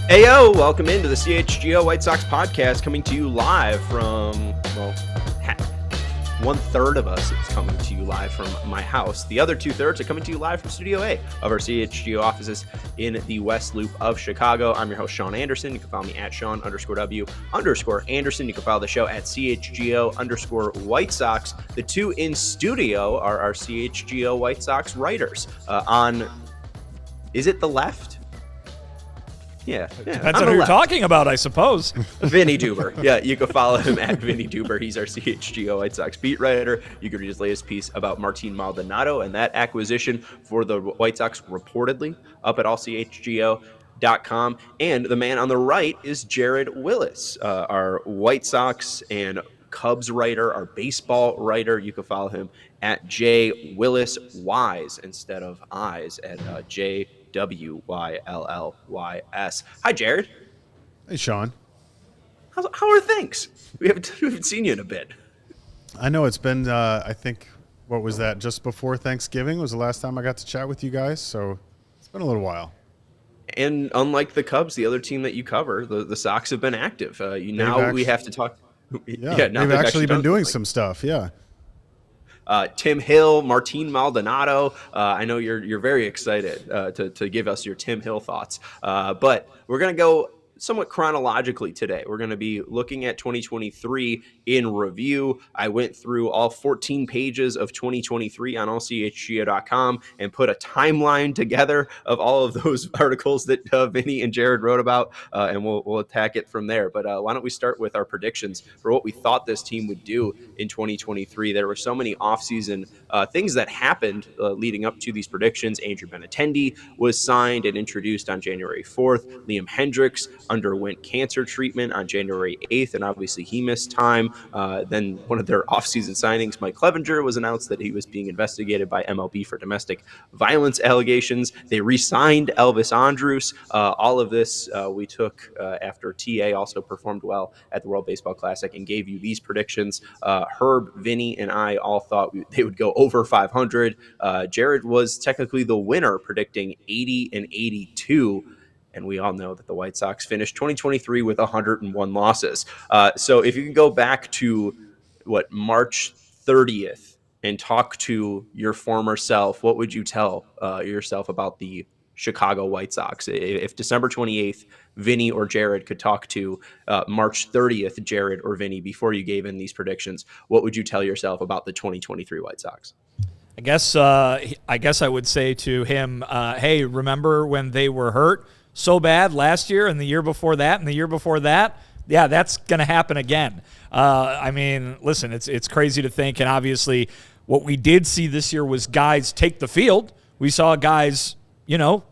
Heyo, welcome into the CHGO White Sox podcast, coming to you live from, well, one third of us is coming to you live from my house. The other 2/3 are coming to you live from Studio A of our CHGO offices in the West Loop of Chicago. I'm your host, Sean Anderson. You can follow me at Sean_W_Anderson. You can follow the show at CHGO_White Sox. The two in studio are our CHGO White Sox writers is it the left? Yeah. Depends on who you're talking about, I suppose. Vinnie Duber. Yeah, you can follow him at Vinnie Duber. He's our CHGO White Sox beat writer. You can read his latest piece about Martin Maldonado and that acquisition for the White Sox reportedly up at ALLCITY.com. And the man on the right is Jared Wyllys, our White Sox and Cubs writer, our baseball writer. You can follow him at JWyllysWise instead of Eyes at JWYLLYS. Hi, Jared. Hey, Sean. How are things? We haven't seen you in a bit. I know it's been, I think, what was that? Just before Thanksgiving was the last time I got to chat with you guys. So it's been a little while. And unlike the Cubs, the other team that you cover, the Sox have been active. We have to talk. Yeah, they've actually been doing some stuff. Yeah. Tim Hill, Martin Maldonado. I know you're very excited to give us your Tim Hill thoughts. But we're going to go somewhat chronologically today. We're going to be looking at 2023 in review. I went through all 14 pages of 2023 on allchgo.com and put a timeline together of all of those articles that Vinnie and Jared wrote about, and we'll attack it from there. But why don't we start with our predictions for what we thought this team would do in 2023. There were so many offseason things that happened leading up to these predictions. Andrew Benintendi was signed and introduced on January 4th. Liam Hendriks underwent cancer treatment on January 8th, and obviously he missed time. Then one of their offseason signings, Mike Clevenger, was announced that he was being investigated by MLB for domestic violence allegations. They re-signed Elvis Andrus. All of this we took after TA also performed well at the World Baseball Classic and gave you these predictions. Herb, Vinny, and I all thought they would go over 500. Jared was technically the winner, predicting 80 and 82. And we all know that the White Sox finished 2023 with 101 losses. So if you can go back to, March 30th and talk to your former self, what would you tell yourself about the Chicago White Sox? If December 28th, Vinny or Jared could talk to March 30th, Jared or Vinny, before you gave in these predictions, what would you tell yourself about the 2023 White Sox? I guess I would say to him, hey, remember when they were hurt so bad last year and the year before that and the year before that? Yeah, that's going to happen again. I mean, listen, it's crazy to think, and obviously what we did see this year was guys take the field. We saw guys,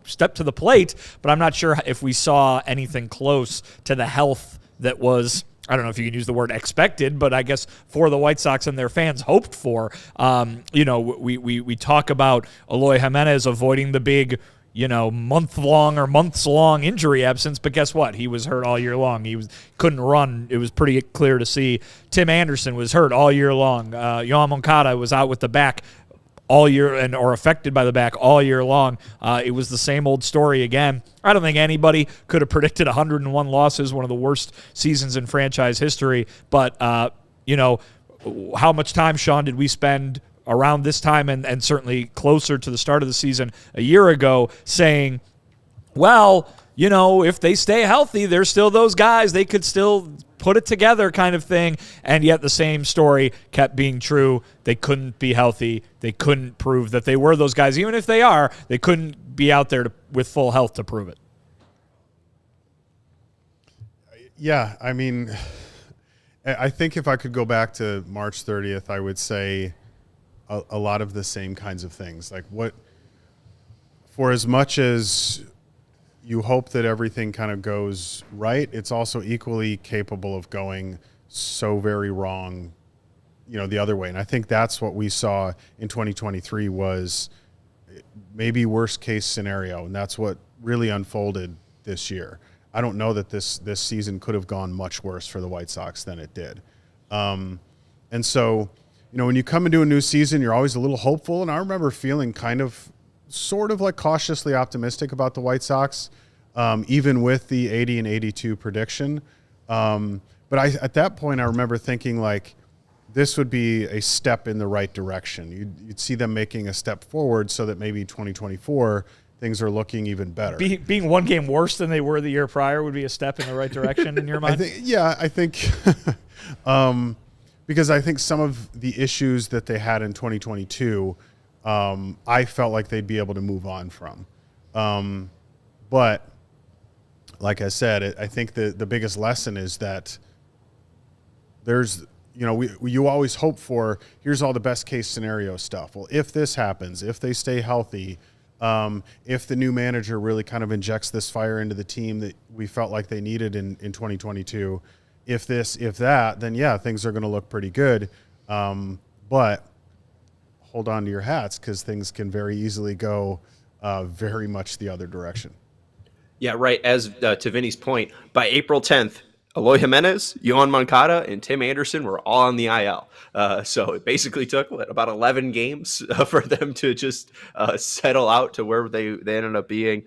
step to the plate, but I'm not sure if we saw anything close to the health that was, I don't know if you can use the word expected, but I guess for the White Sox and their fans hoped for. We talk about Eloy Jimenez avoiding the big, months-long injury absence, but guess what? He was hurt all year long. He couldn't run. It was pretty clear to see. Tim Anderson was hurt all year long. Yohan Moncada was out with the back all year or affected by the back all year long. It was the same old story again. I don't think anybody could have predicted 101 losses, one of the worst seasons in franchise history. But, how much time, Sean, did we spend around this time and certainly closer to the start of the season a year ago saying, well, if they stay healthy, they're still those guys. They could still put it together kind of thing. And yet the same story kept being true. They couldn't be healthy. They couldn't prove that they were those guys. Even if they are, they couldn't be out there with full health to prove it. Yeah, I mean, I think if I could go back to March 30th, I would say a lot of the same kinds of things. Like for as much as you hope that everything kind of goes right. It's also equally capable of going so very wrong, the other way. And I think that's what we saw in 2023 was maybe worst case scenario. And that's what really unfolded this year. I don't know that this season could have gone much worse for the White Sox than it did. And so, when you come into a new season, you're always a little hopeful. And I remember feeling sort of like cautiously optimistic about the White Sox, even with the 80 and 82 prediction. But at that point, I remember thinking like this would be a step in the right direction. You'd see them making a step forward so that maybe 2024 things are looking even better. Being one game worse than they were the year prior would be a step in the right direction in your mind? I think because I think some of the issues that they had in 2022, I felt like they'd be able to move on from. But like I said, I think the biggest lesson is that there's, you always hope for, here's all the best case scenario stuff. Well, if this happens, if they stay healthy, if the new manager really kind of injects this fire into the team that we felt like they needed in 2022, if that, then yeah, things are going to look pretty good. But hold on to your hats because things can very easily go very much the other direction. Yeah, right. As to Vinny's point, by April 10th, Eloy Jimenez, Yohan Moncada, and Tim Anderson were all on the IL. So it basically took about 11 games for them to just settle out to where they ended up being.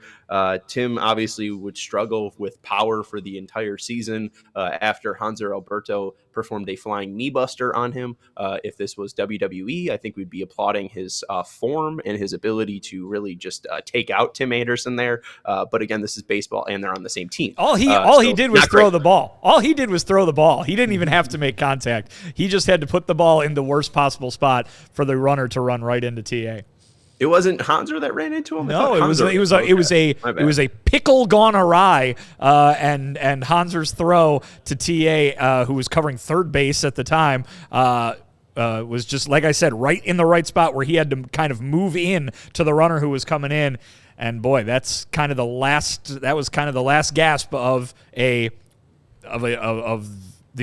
Tim obviously would struggle with power for the entire season after Hanser Alberto performed a flying knee buster on him. If this was WWE, I think we'd be applauding his form and his ability to really just take out Tim Anderson there. But again, this is baseball, and they're on the same team. All he did was throw the ball. All he did was throw the ball. He didn't even have to make contact. He just had to put the ball in the worst possible spot for the runner to run right into TA. It wasn't Hanser that ran into him. No, it was a pickle gone awry, and Hanser's throw to TA, who was covering third base at the time, was just, like I said, right in the right spot where he had to kind of move in to the runner who was coming in. And boy, that's kind of the last. That was kind of the last gasp of the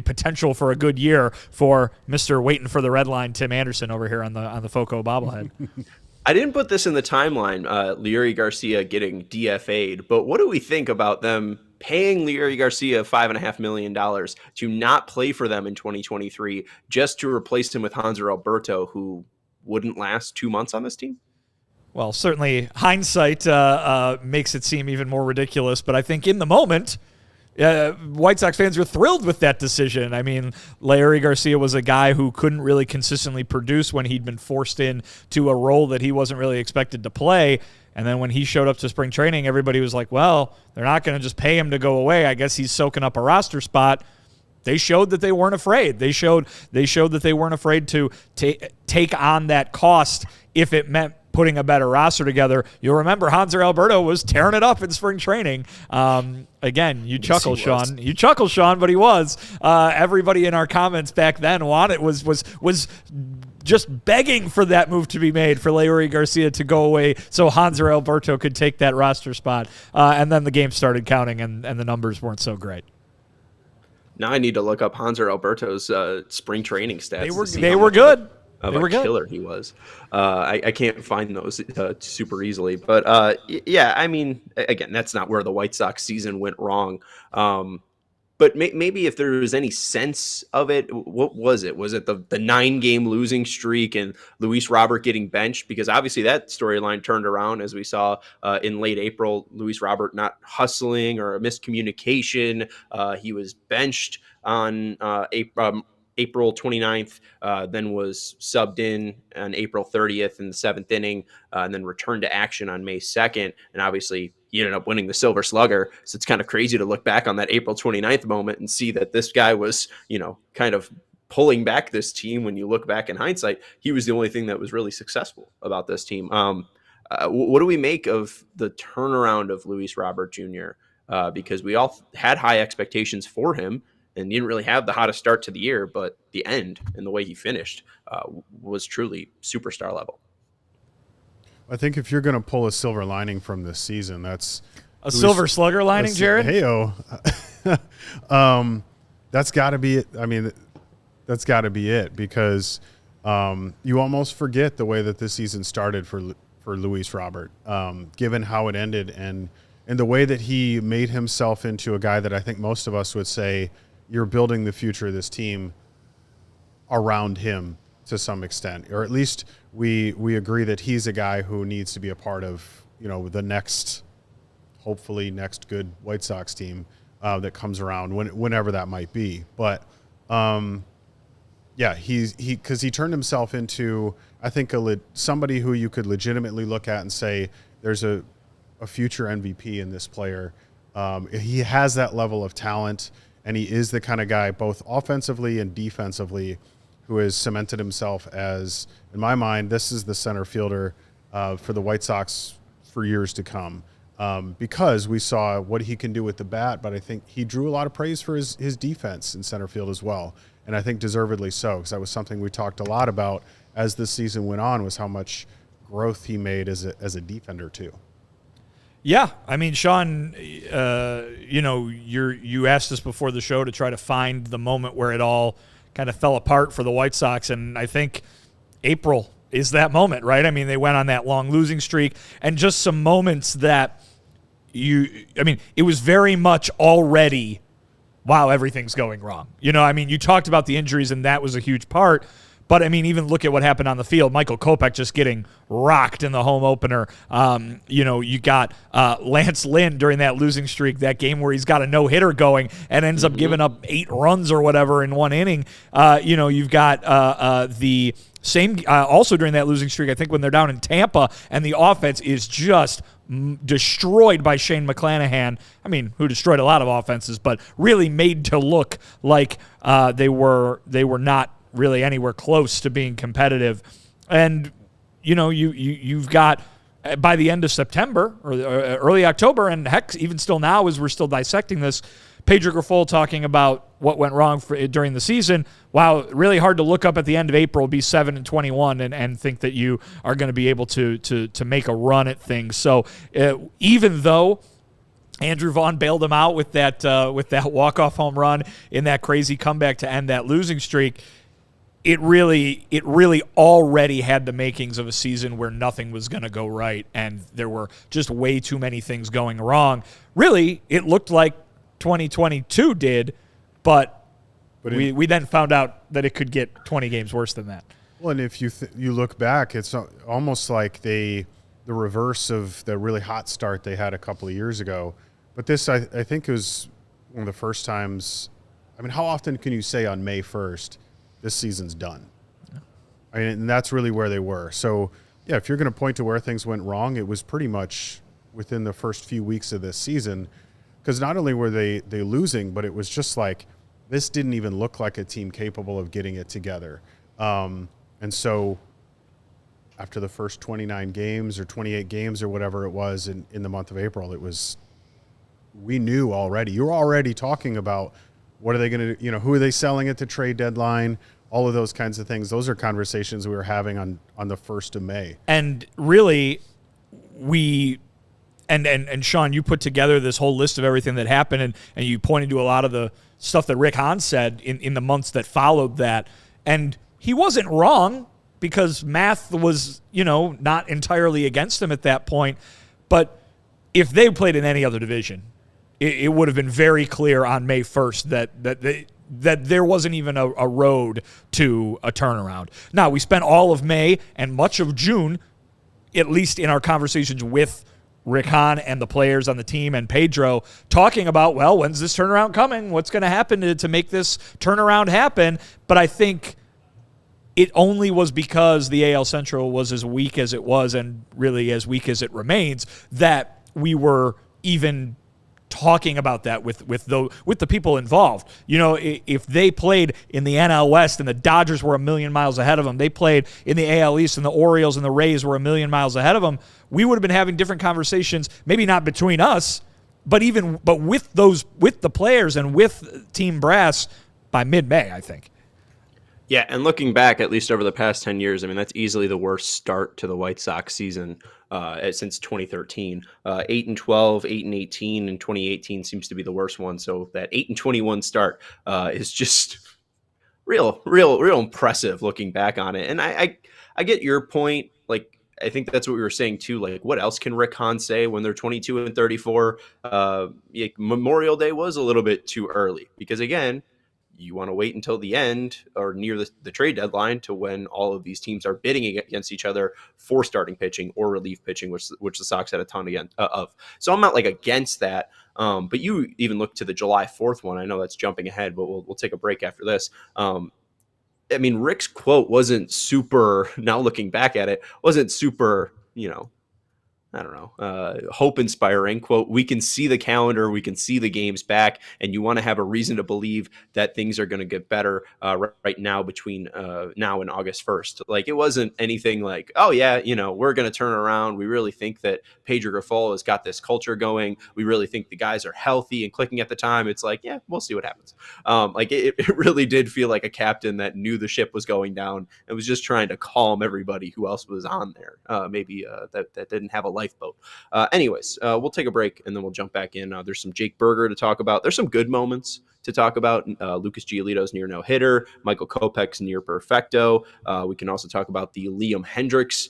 potential for a good year for Mr. Waiting for the Red Line, Tim Anderson over here on the Foco bobblehead. I didn't put this in the timeline, Leury Garcia getting DFA'd, but what do we think about them paying Leury Garcia $5.5 million to not play for them in 2023 just to replace him with Hanser Alberto, who wouldn't last 2 months on this team? Well, certainly hindsight makes it seem even more ridiculous, but I think in the moment, White Sox fans were thrilled with that decision. I mean, Leury Garcia was a guy who couldn't really consistently produce when he'd been forced into a role that he wasn't really expected to play. And then when he showed up to spring training, everybody was like, well, they're not going to just pay him to go away. I guess he's soaking up a roster spot. They showed that they weren't afraid. They showed that they weren't afraid to take on that cost if it meant putting a better roster together. You'll remember Hanser Alberto was tearing it up in spring training. Again, you chuckle, Sean. You chuckle, Sean, but he was. Everybody in our comments back then was just begging for that move to be made for Leury Garcia to go away so Hanser Alberto could take that roster spot. And then the game started counting, and the numbers weren't so great. Now I need to look up Hanser Alberto's spring training stats. They were good. Killer he was. I can't find those super easily. But yeah, I mean, again, that's not where the White Sox season went wrong. But maybe if there was any sense of it, what was it? Was it the 9-game losing streak and Luis Robert getting benched? Because obviously that storyline turned around as we saw in late April, Luis Robert not hustling or a miscommunication. He was benched on April 29th, then was subbed in on April 30th in the 7th inning, and then returned to action on May 2nd. And obviously he ended up winning the Silver Slugger. So it's kind of crazy to look back on that April 29th moment and see that this guy was, kind of pulling back this team. When you look back in hindsight, he was the only thing that was really successful about this team. What do we make of the turnaround of Luis Robert Jr.? Because we all had high expectations for him, and didn't really have the hottest start to the year, but the end and the way he finished was truly superstar level. I think if you're going to pull a silver lining from this season, that's A Silver Slugger lining, Jared? Hey-o. That's got to be it. I mean, that's got to be it because you almost forget the way that this season started for Luis Robert, given how it ended and the way that he made himself into a guy that I think most of us would say you're building the future of this team around him to some extent, or at least we agree that he's a guy who needs to be a part of, the next, hopefully next good White Sox team that comes around whenever that might be. But yeah, because he turned himself into, I think, somebody who you could legitimately look at and say there's a future MVP in this player. He has that level of talent, and he is the kind of guy, both offensively and defensively, who has cemented himself as, in my mind, this is the center fielder for the White Sox for years to come. Because we saw what he can do with the bat, but I think he drew a lot of praise for his defense in center field as well. And I think deservedly so, because that was something we talked a lot about as the season went on, was how much growth he made as a defender too. Yeah, I mean, Sean, you asked us before the show to try to find the moment where it all kind of fell apart for the White Sox, and I think April is that moment, right? I mean, they went on that long losing streak, and just some moments that it was very much already, wow, everything's going wrong. You talked about the injuries, and that was a huge part. But, even look at what happened on the field. Michael Kopech just getting rocked in the home opener. You got Lance Lynn during that losing streak, that game where he's got a no-hitter going and ends up giving up 8 runs or whatever in one inning. You've got the same also during that losing streak, I think, when they're down in Tampa and the offense is just destroyed by Shane McClanahan. Who destroyed a lot of offenses, but really made to look like they were not really anywhere close to being competitive. And you've got, by the end of September or early October, and heck, even still now as we're still dissecting this, Pedro Grifol talking about what went wrong during the season. Wow, really hard to look up at the end of April, be 7-21, and think that you are going to be able to make a run at things. So even though Andrew Vaughn bailed him out with that walk-off home run in that crazy comeback to end that losing streak, it really already had the makings of a season where nothing was going to go right, and there were just way too many things going wrong. Really, it looked like 2022 did, but we then found out that it could get 20 games worse than that. Well, and if you look back, it's almost like the reverse of the really hot start they had a couple of years ago. But this, I think, was one of the first times. How often can you say on May 1st, this season's done? And that's really where they were. So, yeah, if you're going to point to where things went wrong, it was pretty much within the first few weeks of this season, because not only were they losing, but it was just like this didn't even look like a team capable of getting it together. And so after the first 29 games or 28 games or whatever it was in the month of April, we knew already. You were already talking about what are they going to do, who are they selling at the trade deadline, all of those kinds of things. Those are conversations we were having on the 1st of May. And really, and Sean, you put together this whole list of everything that happened, and you pointed to a lot of the stuff that Rick Hahn said in the months that followed that. And he wasn't wrong, because math was, not entirely against him at that point. But if they played in any other division, it would have been very clear on May 1st that there wasn't even a road to a turnaround. Now, we spent all of May and much of June, at least in our conversations with Rick Hahn and the players on the team and Pedro, talking about, well, when's this turnaround coming? What's going to happen to make this turnaround happen? But I think it only was because the AL Central was as weak as it was, and really as weak as it remains, that we were even talking about that with the people involved. If they played in the NL West and the Dodgers were a million miles ahead of them, they played in the AL East and the Orioles and the Rays were a million miles ahead of them, we would have been having different conversations, maybe not between us, but with the players and with team brass by mid-May, I think. Yeah, and looking back, at least over the past 10 years, I mean, that's easily the worst start to the White Sox season since 2013. 8-12, 8-18, and 2018 seems to be the worst one. So that 8-21 start is just real impressive looking back on it. And I get your point. Like, I think that's what we were saying too. Like, what else can Rick Hahn say when they're 22-34? Memorial Day was a little bit too early because, again, you want to wait until the end or near the trade deadline to when all of these teams are bidding against each other for starting pitching or relief pitching, which the Sox had a ton of. So I'm not like against that. But you even look to the July 4th one. I know that's jumping ahead, but we'll take a break after this. I mean, Rick's quote wasn't super, now looking back at it, wasn't super, I don't know, hope inspiring. Quote, we can see the calendar, we can see the games back, and you want to have a reason to believe that things are going to get better right now between now and August 1st. Like, it wasn't anything like, oh yeah, we're going to turn around. We really think that Pedro Grifol has got this culture going. We really think the guys are healthy and clicking at the time. It's like, yeah, we'll see what happens. It really did feel like a captain that knew the ship was going down and was just trying to calm everybody who else was on there. Maybe that didn't have a lifeboat. Anyways, we'll take a break and then we'll jump back in. There's some Jake Berger to talk about. There's some good moments to talk about. Lucas Giolito's near no-hitter, Michael Kopech's near perfecto. We can also talk about the Liam Hendriks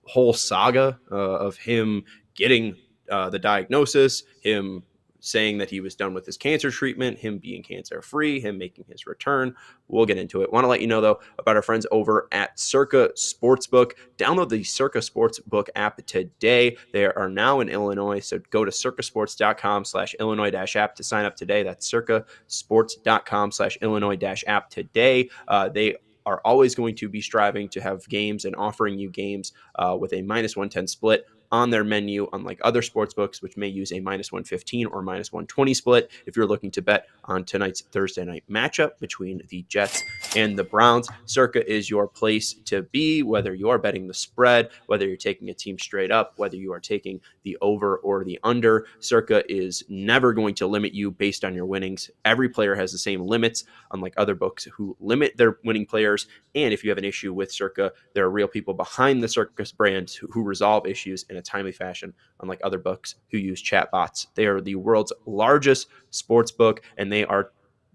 whole saga of him getting the diagnosis, him saying that he was done with his cancer treatment, him being cancer-free, him making his return. We'll get into it. Want to let you know, though, about our friends over at CIRCA Sportsbook. Download the CIRCA Sportsbook app today. They are now in Illinois, so go to circasports.com/Illinois-app to sign up today. That's circasports.com/Illinois-app today. They are always going to be striving to have games and offering you games with a -110 split on their menu, unlike other sports books, which may use a -115 or -120 split. If you're looking to bet on tonight's Thursday night matchup between the Jets and the Browns, CIRCA is your place to be, whether you are betting the spread, whether you're taking a team straight up, whether you are taking the over or the under. CIRCA is never going to limit you based on your winnings. Every player has the same limits, unlike other books who limit their winning players. And if you have an issue with CIRCA, there are real people behind the CIRCA brand who resolve issues in a timely fashion, unlike other books who use chatbots. They are the world's largest sports book, and they are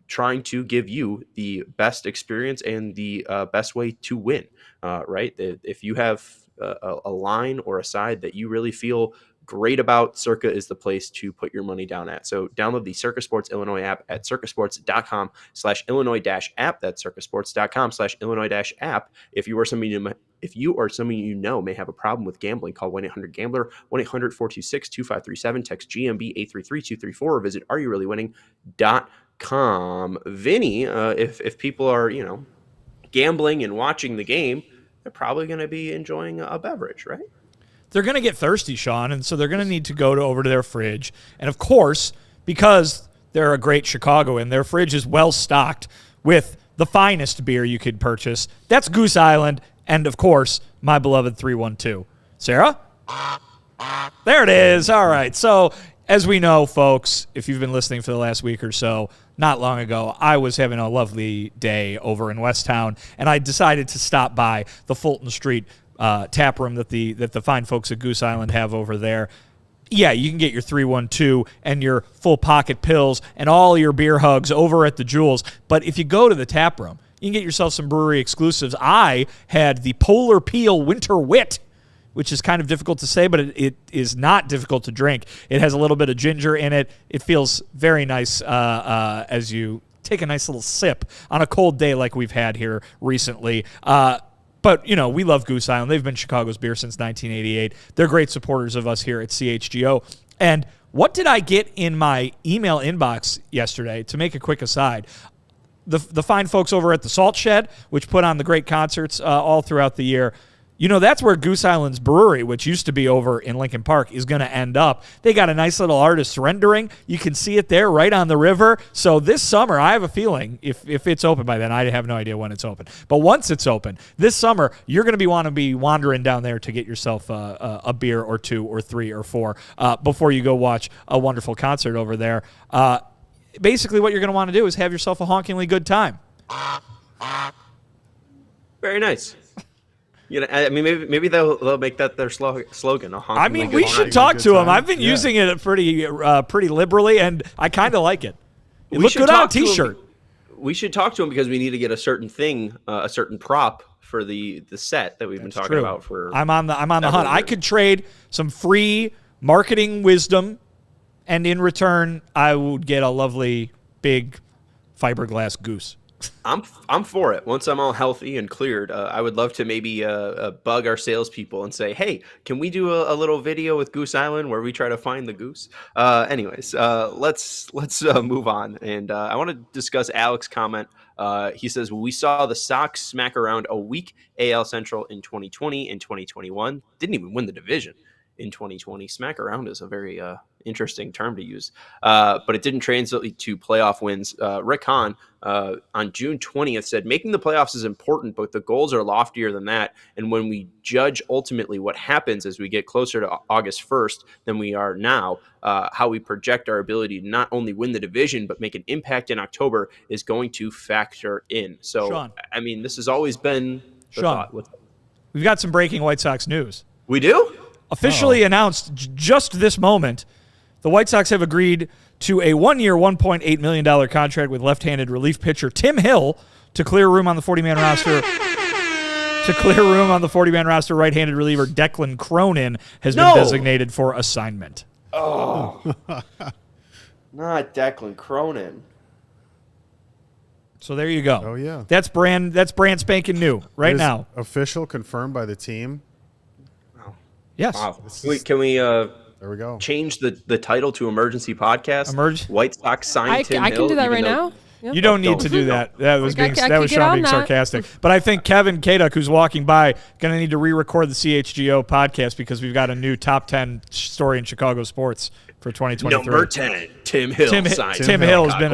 trying to give you the best experience and the best way to win, right? If you have a line or a side that you really feel great about, CIRCA is the place to put your money down at. So download the CIRCA Sports Illinois app at circasports.com/Illinois-app. That's circasports.com/Illinois-app. If you or somebody you know may have a problem with gambling, call 1-800-GAMBLER, 1-800-426-2537, text GMB 833-234, or visit areyoureallywinning.com. Vinny, if people are, gambling and watching the game, they're probably going to be enjoying a beverage, right? They're going to get thirsty, Sean, and so they're going to need to go over to their fridge. And, of course, because they're a great Chicagoan, their fridge is well-stocked with the finest beer you could purchase. That's Goose Island and, of course, my beloved 312. Sarah? There it is. All right. So, as we know, folks, if you've been listening for the last week or so, not long ago, I was having a lovely day over in Westtown, and I decided to stop by the Fulton Street tap room that the fine folks at Goose Island have over there. Yeah, you can get your 312 and your full pocket pills and all your beer hugs over at the Jewels. But if you go to the tap room, you can get yourself some brewery exclusives. I had the Polar Peel Winter Wit, which is kind of difficult to say, but it is not difficult to drink. It has a little bit of ginger in it. It feels very nice as you take a nice little sip on a cold day like we've had here recently. But, we love Goose Island. They've been Chicago's beer since 1988. They're great supporters of us here at CHGO. And what did I get in my email inbox yesterday, to make a quick aside? The fine folks over at the Salt Shed, which put on the great concerts all throughout the year, that's where Goose Island's brewery, which used to be over in Lincoln Park, is going to end up. They got a nice little artist rendering. You can see it there right on the river. So this summer, I have a feeling, if it's open by then, I have no idea when it's open. But once it's open, this summer, you're going to want to be wandering down there to get yourself a beer or two or three or four before you go watch a wonderful concert over there. Basically, what you're going to want to do is have yourself a honkingly good time. Very nice. I mean, maybe they'll make that their slogan. I mean, we should talk to him. I've been using it pretty liberally, and I kind of like it. It looks good on a T-shirt. We should talk to him because we need to get a certain thing, a certain prop for the set that we've been talking about for. I'm on the hunt. I could trade some free marketing wisdom, and in return, I would get a lovely big fiberglass goose. I'm for it. Once I'm all healthy and cleared, I would love to maybe bug our salespeople and say, "Hey, can we do a little video with Goose Island where we try to find the goose?" Anyways, let's move on, and I want to discuss Alex's comment. He says, "We saw the Sox smack around a weak AL Central in 2020 and 2021. Didn't even win the division in 2020. Smack around is a very interesting term to use, but it didn't translate to playoff wins." Rick Hahn on June 20th said, "Making the playoffs is important, but the goals are loftier than that. And when we judge ultimately what happens as we get closer to August 1st than we are now, how we project our ability to not only win the division, but make an impact in October is going to factor in." So, Sean, I mean, this has always been the thought. We've got some breaking White Sox news. We do? Officially announced just this moment, the White Sox have agreed to a 1-year, $1.8 million contract with left-handed relief pitcher Tim Hill to clear room on the 40-man roster. Right-handed reliever Declan Cronin has been designated for assignment. Oh, not Declan Cronin. So there you go. Oh yeah, that's brand spanking new right now. Official, confirmed by the team. Yes. Wow. Can we there we go. Change the title to Emergency Podcast? White Sox signed Tim Hill. I can do that right now. Yep. You don't need to do that. That was Sean being sarcastic. But I think Kevin Kaduk, who's walking by, going to need to re-record the CHGO podcast because we've got a new top 10 story in Chicago sports for 2023. Number 10, Tim Hill. Tim Hill has been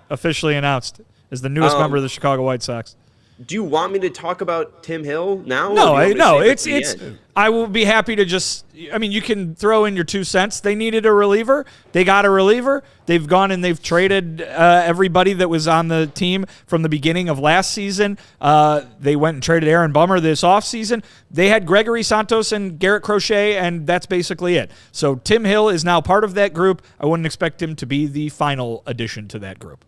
officially announced as the newest member of the Chicago White Sox. Do you want me to talk about Tim Hill now? No. I will be happy to just. I mean, you can throw in your 2 cents. They needed a reliever. They got a reliever. They've gone and they've traded everybody that was on the team from the beginning of last season. They went and traded Aaron Bummer this offseason. They had Gregory Santos and Garrett Crochet, and that's basically it. So Tim Hill is now part of that group. I wouldn't expect him to be the final addition to that group.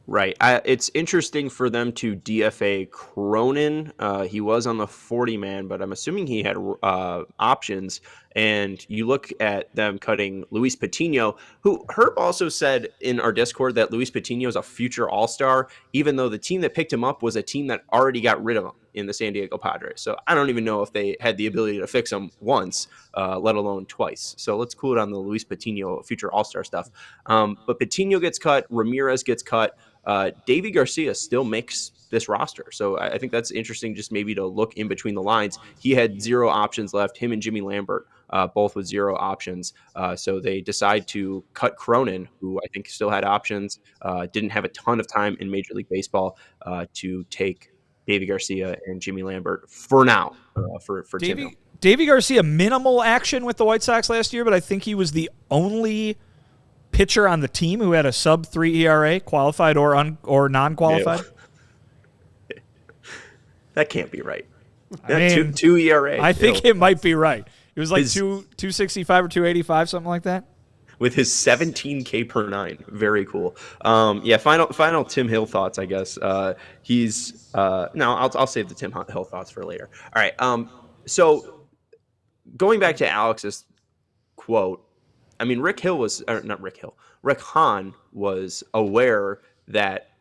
Right. It's interesting for them to DFA Cronin. He was on the 40-man, but I'm assuming he had options. And you look at them cutting Luis Patino, who Herb also said in our Discord that Luis Patino is a future all-star, even though the team that picked him up was a team that already got rid of him in the San Diego Padres. So I don't even know if they had the ability to fix him once, let alone twice. So let's cool it on the Luis Patino future all-star stuff. But Patino gets cut. Ramirez gets cut. Davy Garcia still makes this roster. So I think that's interesting just maybe to look in between the lines. He had 0 options left, him and Jimmy Lambert, both with 0 options. So they decide to cut Cronin, who I think still had options, didn't have a ton of time in Major League Baseball, to take Davy Garcia and Jimmy Lambert for now, for Tim Hill. Davy Garcia, minimal action with the White Sox last year, but I think he was the only pitcher on the team who had a sub-3 ERA, qualified or non-qualified. Yeah. That can't be right. I mean, two ERA. I think it might be right. It was like 265 or 285, something like that. With his 17K per 9. Very cool. Final Tim Hill thoughts, I guess. I'll save the Tim Hill thoughts for later. All right. So going back to Alex's quote, I mean, Rick Hahn was aware that,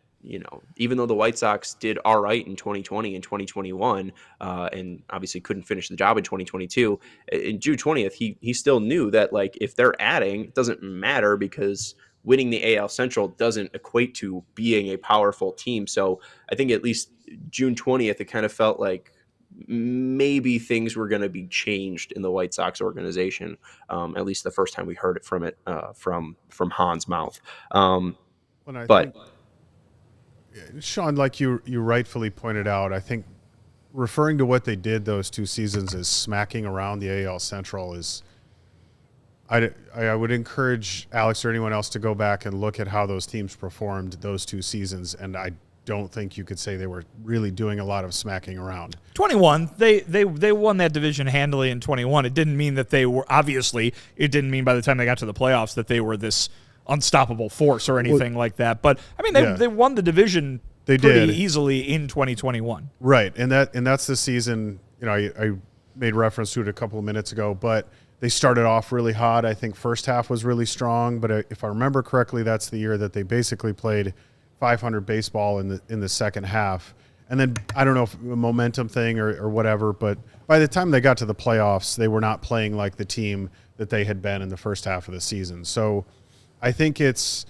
even though the White Sox did all right in 2020 and 2021, and obviously couldn't finish the job in 2022, in June 20th, he still knew that, like, if they're adding, it doesn't matter because winning the AL Central doesn't equate to being a powerful team. So I think at least June 20th, it kind of felt like maybe things were going to be changed in the White Sox organization, at least the first time we heard it from Hahn's mouth. Sean, like you rightfully pointed out, I think referring to what they did those 2 seasons as smacking around the AL Central is, I would encourage Alex or anyone else to go back and look at how those teams performed those 2 seasons, and I don't think you could say they were really doing a lot of smacking around. 21, they won that division handily in 21. It didn't mean that they were, obviously, it didn't mean by the time they got to the playoffs that they were this unstoppable force or anything like that. But, I mean, they won the division pretty easily in 2021. Right, and that's the season, I made reference to it a couple of minutes ago, but they started off really hot. I think first half was really strong, but if I remember correctly, that's the year that they basically played 500 baseball in the second half. And then I don't know if a momentum thing or whatever, but by the time they got to the playoffs, they were not playing like the team that they had been in the first half of the season. So I think it's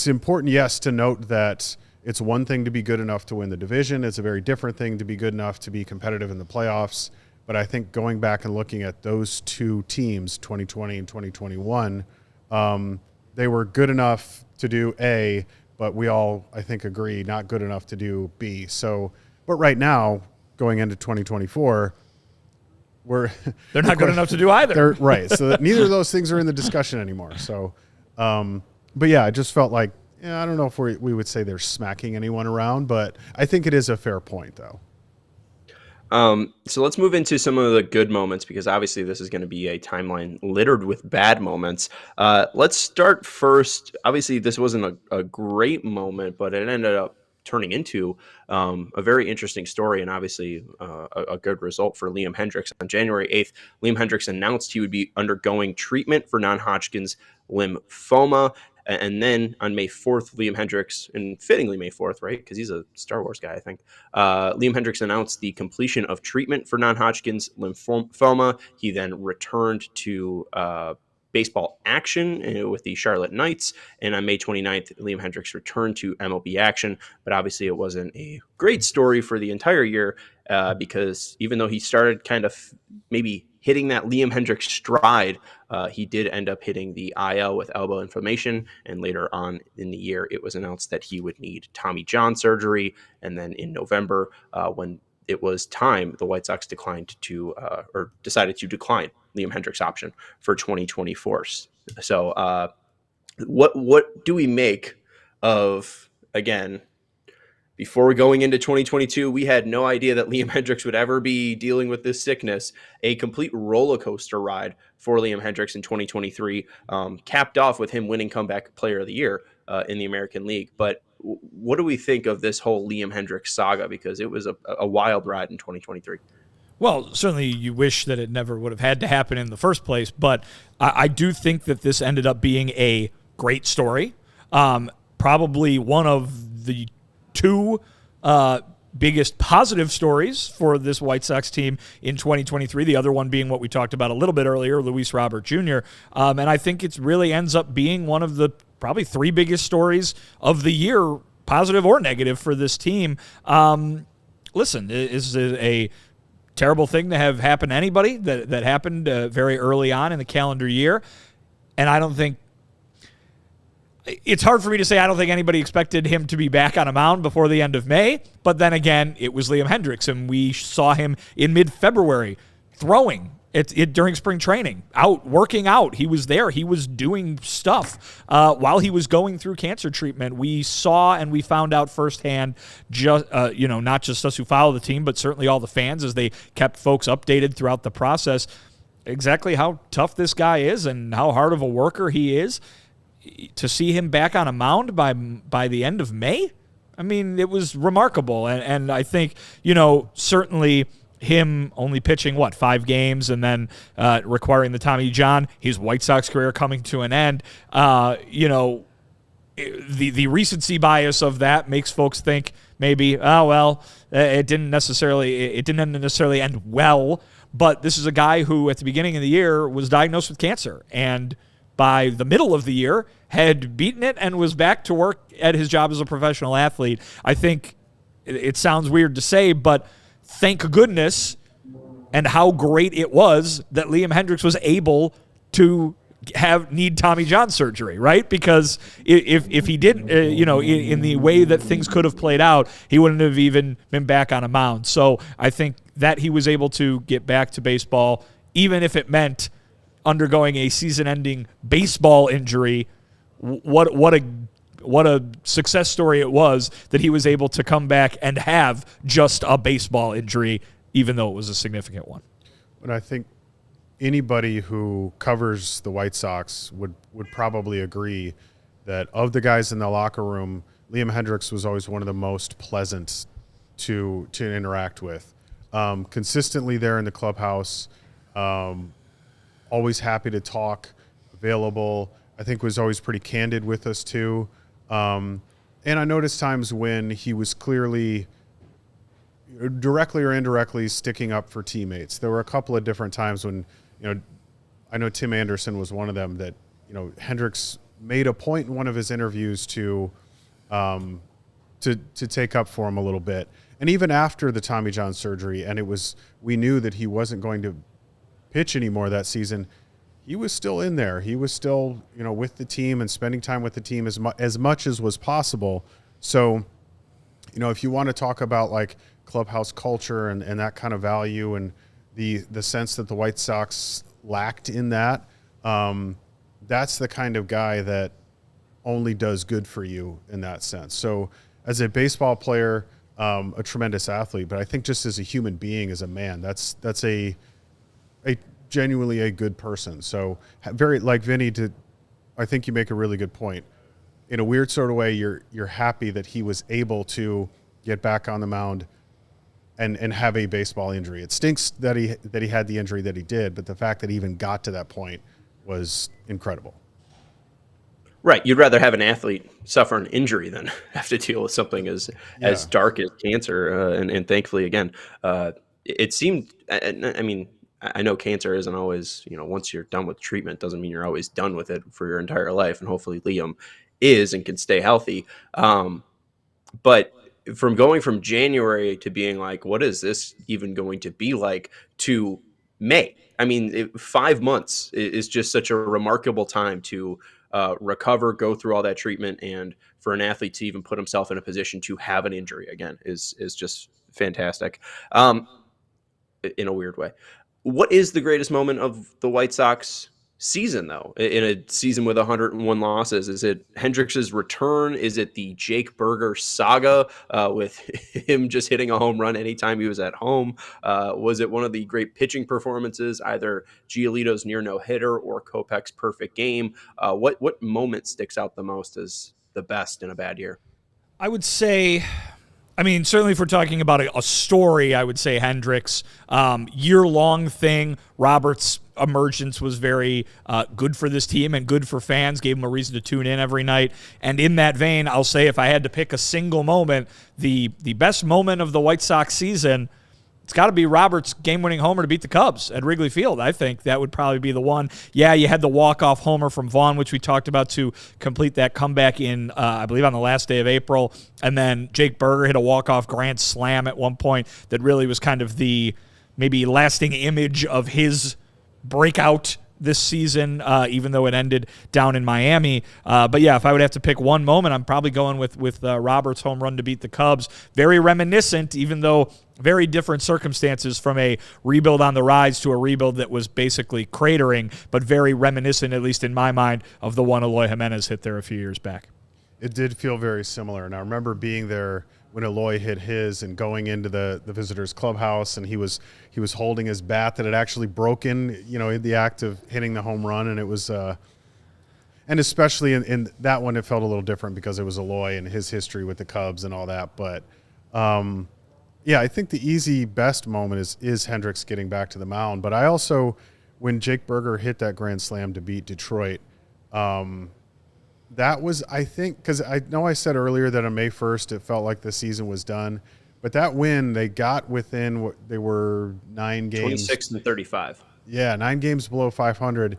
important, yes, to note that it's one thing to be good enough to win the division. It's a very different thing to be good enough to be competitive in the playoffs. But I think going back and looking at those two teams, 2020 and 2021, they were good enough to do A, but we all, I think, agree not good enough to do B. So, but right now, going into 2024, they're not good enough to do either. Right. So neither of those things are in the discussion anymore. So, but yeah, I just felt like, I don't know if we would say they're smacking anyone around, but I think it is a fair point, though. So let's move into some of the good moments, because obviously this is going to be a timeline littered with bad moments. Let's start first. Obviously, this wasn't a great moment, but it ended up turning into a very interesting story, and obviously a good result for Liam Hendriks. On January 8th, Liam Hendriks announced he would be undergoing treatment for non-Hodgkin's lymphoma. And then on May 4th, Liam Hendriks, and fittingly May 4th, right? Because he's a Star Wars guy, I think. Liam Hendriks announced the completion of treatment for non-Hodgkin's lymphoma. He then returned to baseball action with the Charlotte Knights. And on May 29th, Liam Hendriks returned to MLB action. But obviously it wasn't a great story for the entire year because even though he started kind of maybe hitting that Liam Hendriks stride, he did end up hitting the IL with elbow inflammation. And later on in the year, it was announced that he would need Tommy John surgery. And then in November, when it was time, the White Sox decided to decline Liam Hendriks' option for 2024. So what do we make of, again, before we're going into 2022, we had no idea that Liam Hendriks would ever be dealing with this sickness. A complete roller coaster ride for Liam Hendriks in 2023, capped off with him winning Comeback Player of the Year in the American League. But what do we think of this whole Liam Hendriks saga? Because it was a wild ride in 2023. Well, certainly you wish that it never would have had to happen in the first place, but I do think that this ended up being a great story. Probably one of the two biggest positive stories for this White Sox team in 2023, the other one being what we talked about a little bit earlier, Luis Robert Jr. And I think it really ends up being one of the probably three biggest stories of the year, positive or negative, for this team. Listen, is a terrible thing to have happen to anybody that happened very early on in the calendar year. And I don't think it's hard for me to say I don't think anybody expected him to be back on a mound before the end of May. But then again, it was Liam Hendriks, and we saw him in mid-February throwing it during spring training, working out. He was there. He was doing stuff while he was going through cancer treatment. We saw and we found out firsthand, not just us who follow the team, but certainly all the fans as they kept folks updated throughout the process, exactly how tough this guy is and how hard of a worker he is. To see him back on a mound by the end of May, I mean, it was remarkable. And I think, certainly him only pitching, 5 games and then requiring the Tommy John, his White Sox career coming to an end, the recency bias of that makes folks think maybe, it didn't necessarily end well. But this is a guy who at the beginning of the year was diagnosed with cancer, and by the middle of the year had beaten it and was back to work at his job as a professional athlete. I think it sounds weird to say, but thank goodness and how great it was that Liam Hendriks was able to need Tommy John surgery, right? Because if he didn't, in the way that things could have played out, he wouldn't have even been back on a mound. So I think that he was able to get back to baseball, even if it meant undergoing a season-ending baseball injury. What What a success story it was that he was able to come back and have just a baseball injury, even though it was a significant one. But I think anybody who covers the White Sox would probably agree that of the guys in the locker room, Liam Hendriks was always one of the most pleasant to interact with. Consistently there in the clubhouse, always happy to talk, available. I think was always pretty candid with us too. And I noticed times when he was clearly directly or indirectly sticking up for teammates. There were a couple of different times when, I know Tim Anderson was one of them that, Hendriks made a point in one of his interviews to take up for him a little bit. And even after the Tommy John surgery, and we knew that he wasn't going to pitch anymore that season, he was still in there. He was still, with the team and spending time with the team as much as was possible. So, if you want to talk about like clubhouse culture and that kind of value and the sense that the White Sox lacked in that, that's the kind of guy that only does good for you in that sense. So as a baseball player, a tremendous athlete, but I think just as a human being, as a man, that's a genuinely a good person. So very like Vinnie, I think you make a really good point. In a weird sort of way, you're happy that he was able to get back on the mound and have a baseball injury. It stinks that he had the injury that he did, but the fact that he even got to that point was incredible. Right. You'd rather have an athlete suffer an injury than have to deal with something as dark as cancer. And thankfully, again, it seemed, I mean, I know cancer isn't always, once you're done with treatment, doesn't mean you're always done with it for your entire life. And hopefully Liam is and can stay healthy. But from going from January to being like, what is this even going to be like, to May? I mean, 5 months is just such a remarkable time to recover, go through all that treatment, and for an athlete to even put himself in a position to have an injury again is just fantastic, in a weird way. What is the greatest moment of the White Sox season, though, in a season with 101 losses? Is it Hendriks' return? Is it the Jake Burger saga with him just hitting a home run anytime he was at home? Was it one of the great pitching performances, either Giolito's near no-hitter or Kopech's perfect game? What moment sticks out the most as the best in a bad year? I would say, certainly if we're talking about a story, I would say Hendriks. Year-long thing, Roberts' emergence was very good for this team and good for fans, gave them a reason to tune in every night. And in that vein, I'll say if I had to pick a single moment, the best moment of the White Sox season, it's got to be Roberts' game-winning homer to beat the Cubs at Wrigley Field. I think that would probably be the one. Yeah, you had the walk-off homer from Vaughn, which we talked about, to complete that comeback in, I believe, on the last day of April. And then Jake Burger hit a walk-off grand slam at one point that really was kind of the maybe lasting image of his breakout this season, even though it ended down in Miami. But yeah, if I would have to pick one moment, I'm probably going with Roberts' home run to beat the Cubs. Very reminiscent, even though very different circumstances, from a rebuild on the rise to a rebuild that was basically cratering, but very reminiscent, at least in my mind, of the one Eloy Jimenez hit there a few years back. It did feel very similar. And I remember being there when Eloy hit his and going into the visitors' clubhouse, and he was holding his bat that had actually broken, in the act of hitting the home run. And it was, and especially in that one, it felt a little different because it was Eloy and his history with the Cubs and all that. But, yeah, I think the easy best moment is Hendriks getting back to the mound. But I also, when Jake Burger hit that grand slam to beat Detroit, that was, I think, because I know I said earlier that on May 1st it felt like the season was done. But that win, they got within what they were 9 games. 26-35. Yeah, 9 games below 500.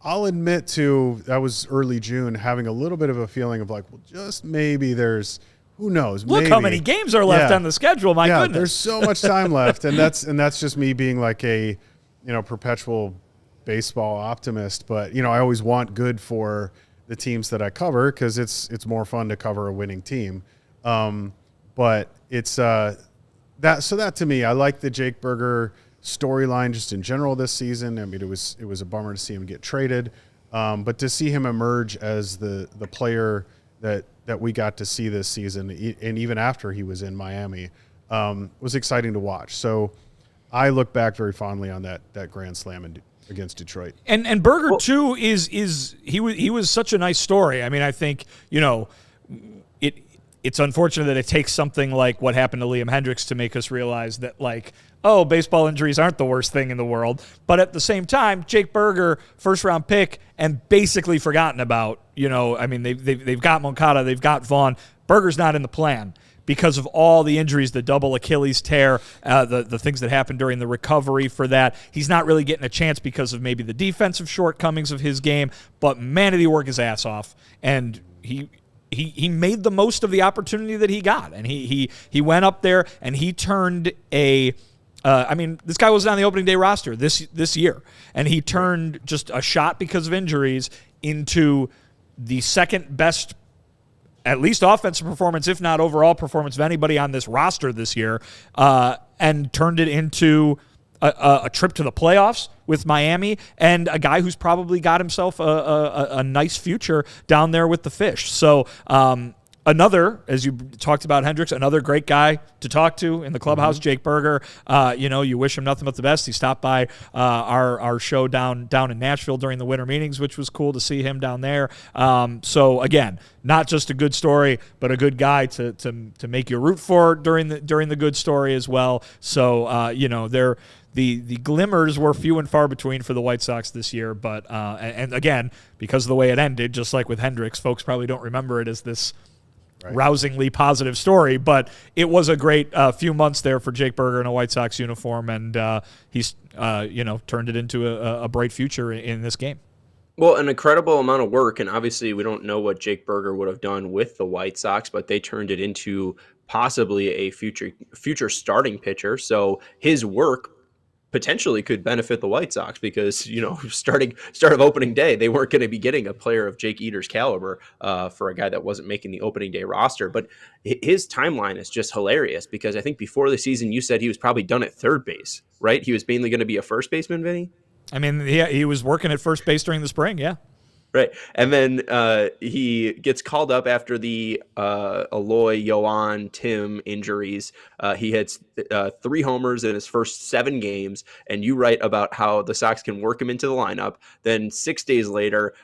I'll admit that was early June, having a little bit of a feeling of like, well, just maybe there's – who knows? Look how many games are left on the schedule. My goodness. There's so much time left, and that's just me being like a, perpetual baseball optimist. But I always want good for the teams that I cover because it's more fun to cover a winning team. But it's that to me, I like the Jake Burger storyline just in general this season. I mean, it was a bummer to see him get traded, but to see him emerge as the player that we got to see this season, and even after he was in Miami, was exciting to watch. So I look back very fondly on that grand slam against Detroit. And Berger too he was such a nice story. I mean, I think, it's unfortunate that it takes something like what happened to Liam Hendriks to make us realize that, like, oh, baseball injuries aren't the worst thing in the world. But at the same time, Jake Berger, first-round pick, and basically forgotten about. I mean, they've got Moncada, they've got Vaughn. Berger's not in the plan because of all the injuries, the double Achilles tear, the things that happened during the recovery for that. He's not really getting a chance because of maybe the defensive shortcomings of his game. But, man, did he work his ass off. And he made the most of the opportunity that he got, and he went up there and he turned this guy was on the opening day roster this year, and he turned just a shot because of injuries into the second best, at least offensive performance, if not overall performance, of anybody on this roster this year, and turned it into a trip to the playoffs with Miami, and a guy who's probably got himself a nice future down there with the Fish. So another, as you talked about Hendriks, another great guy to talk to in the clubhouse, Jake Berger. You wish him nothing but the best. He stopped by our show down in Nashville during the winter meetings, which was cool to see him down there. So again, not just a good story, but a good guy to make you root for during the good story as well. So The glimmers were few and far between for the White Sox this year, but and again, because of the way it ended, just like with Hendriks, folks probably don't remember it as this rousingly positive story, but it was a great few months there for Jake Berger in a White Sox uniform, and he's turned it into a bright future in this game. Well, an incredible amount of work, and obviously we don't know what Jake Berger would have done with the White Sox, but they turned it into possibly a future starting pitcher. So his work potentially could benefit the White Sox because, start of opening day, they weren't going to be getting a player of Jake Eater's caliber for a guy that wasn't making the opening day roster. But his timeline is just hilarious because I think before the season you said he was probably done at third base, right? He was mainly going to be a first baseman, Vinny? I mean, he was working at first base during the spring, yeah. Right. And then he gets called up after the Eloy, Yoan, Tim injuries. He hits 3 homers in his first 7 games. And you write about how the Sox can work him into the lineup. Then 6 days later,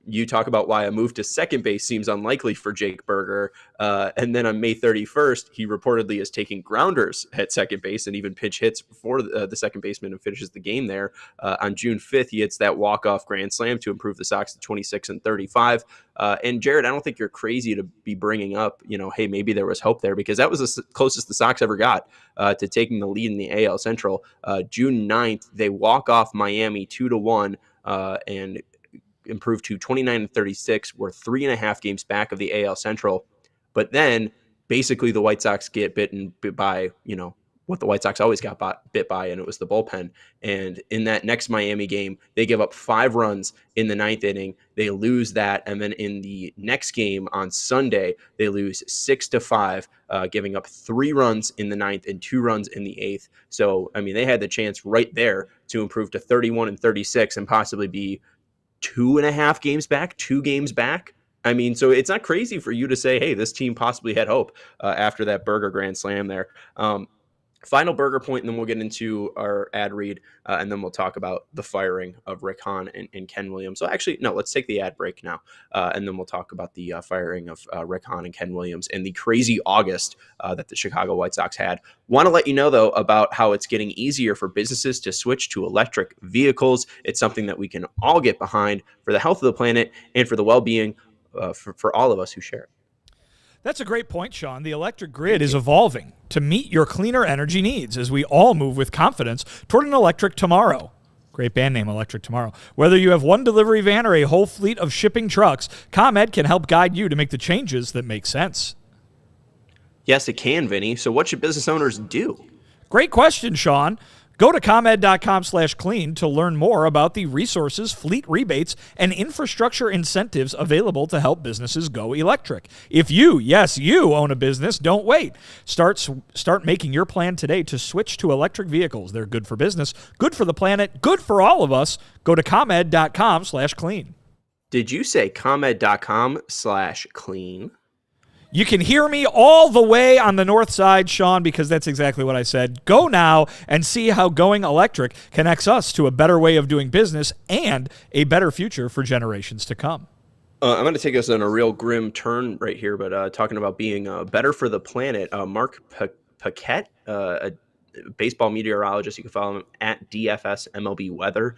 you talk about why a move to second base seems unlikely for Jake Berger. And then on May 31st, he reportedly is taking grounders at second base and even pinch hits before the second baseman and finishes the game there. On June 5th, he hits that walk-off grand slam to improve the Sox to 26-35. And Jared, I don't think you're crazy to be bringing up, hey, maybe there was hope there because that was the closest the Sox ever got to taking the lead in the AL Central. June 9th, they walk off Miami 2-1 and improved to 29-36. We're 3.5 games back of the AL Central. But then basically the White Sox get bit by, what the White Sox always got bit by, and it was the bullpen. And in that next Miami game, they give up 5 runs in the 9th inning. They lose that. And then in the next game on Sunday, they lose 6-5, giving up 3 runs in the 9th and 2 runs in the 8th. So, I mean, they had the chance right there to improve to 31-36 and possibly be 2.5 games back, 2 games back. I mean, so it's not crazy for you to say, hey, this team possibly had hope after that Berger grand slam there. Final Berger point, and then we'll get into our ad read, and then we'll talk about the firing of Rick Hahn and Ken Williams. So actually, no, let's take the ad break now, and then we'll talk about the firing of Rick Hahn and Ken Williams and the crazy August that the Chicago White Sox had. Want to let you know, though, about how it's getting easier for businesses to switch to electric vehicles. It's something that we can all get behind for the health of the planet and for the well-being for all of us who share it. That's a great point, Sean. The electric grid is evolving to meet your cleaner energy needs as we all move with confidence toward an electric tomorrow. Great band name, Electric Tomorrow. Whether you have one delivery van or a whole fleet of shipping trucks, ComEd can help guide you to make the changes that make sense. Yes, it can, Vinny. So what should business owners do? Great question, Sean. Go to ComEd.com/clean to learn more about the resources, fleet rebates, and infrastructure incentives available to help businesses go electric. If you, yes, you own a business, don't wait. Start making your plan today to switch to electric vehicles. They're good for business, good for the planet, good for all of us. Go to ComEd.com/clean. Did you say ComEd.com/clean? You can hear me all the way on the north side, Sean, because that's exactly what I said. Go now and see how going electric connects us to a better way of doing business and a better future for generations to come. I'm going to take us on a real grim turn right here, but talking about being better for the planet, Mark Paquette, a baseball meteorologist, you can follow him at DFS MLB Weather.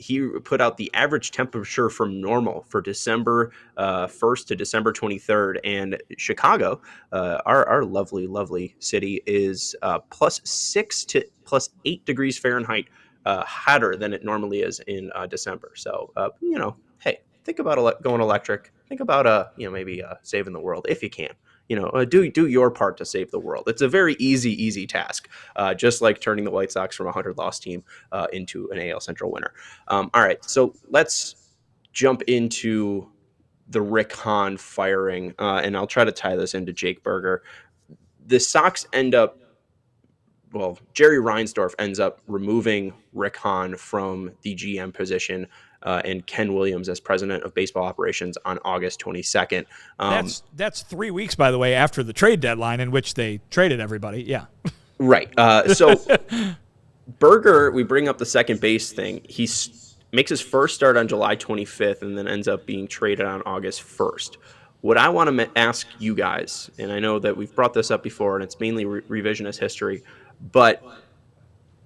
He put out the average temperature from normal for December 1st to December 23rd. And Chicago, our lovely, lovely city, is +6 to +8 degrees Fahrenheit hotter than it normally is in December. So, hey, think about going electric. Think about, maybe saving the world if you can. Do your part to save the world. It's a very easy task, just like turning the White Sox from a 100-loss team into an AL Central winner. All right, so let's jump into the Rick Hahn firing, and I'll try to tie this into Jake Burger. The Sox Jerry Reinsdorf ends up removing Rick Hahn from the GM position and Ken Williams as president of baseball operations on August 22nd. That's 3 weeks, by the way, after the trade deadline in which they traded everybody. Yeah. Right. So Berger, we bring up the second base thing. He makes his first start on July 25th and then ends up being traded on August 1st. What I want to ask you guys, and I know that we've brought this up before and it's mainly revisionist history, but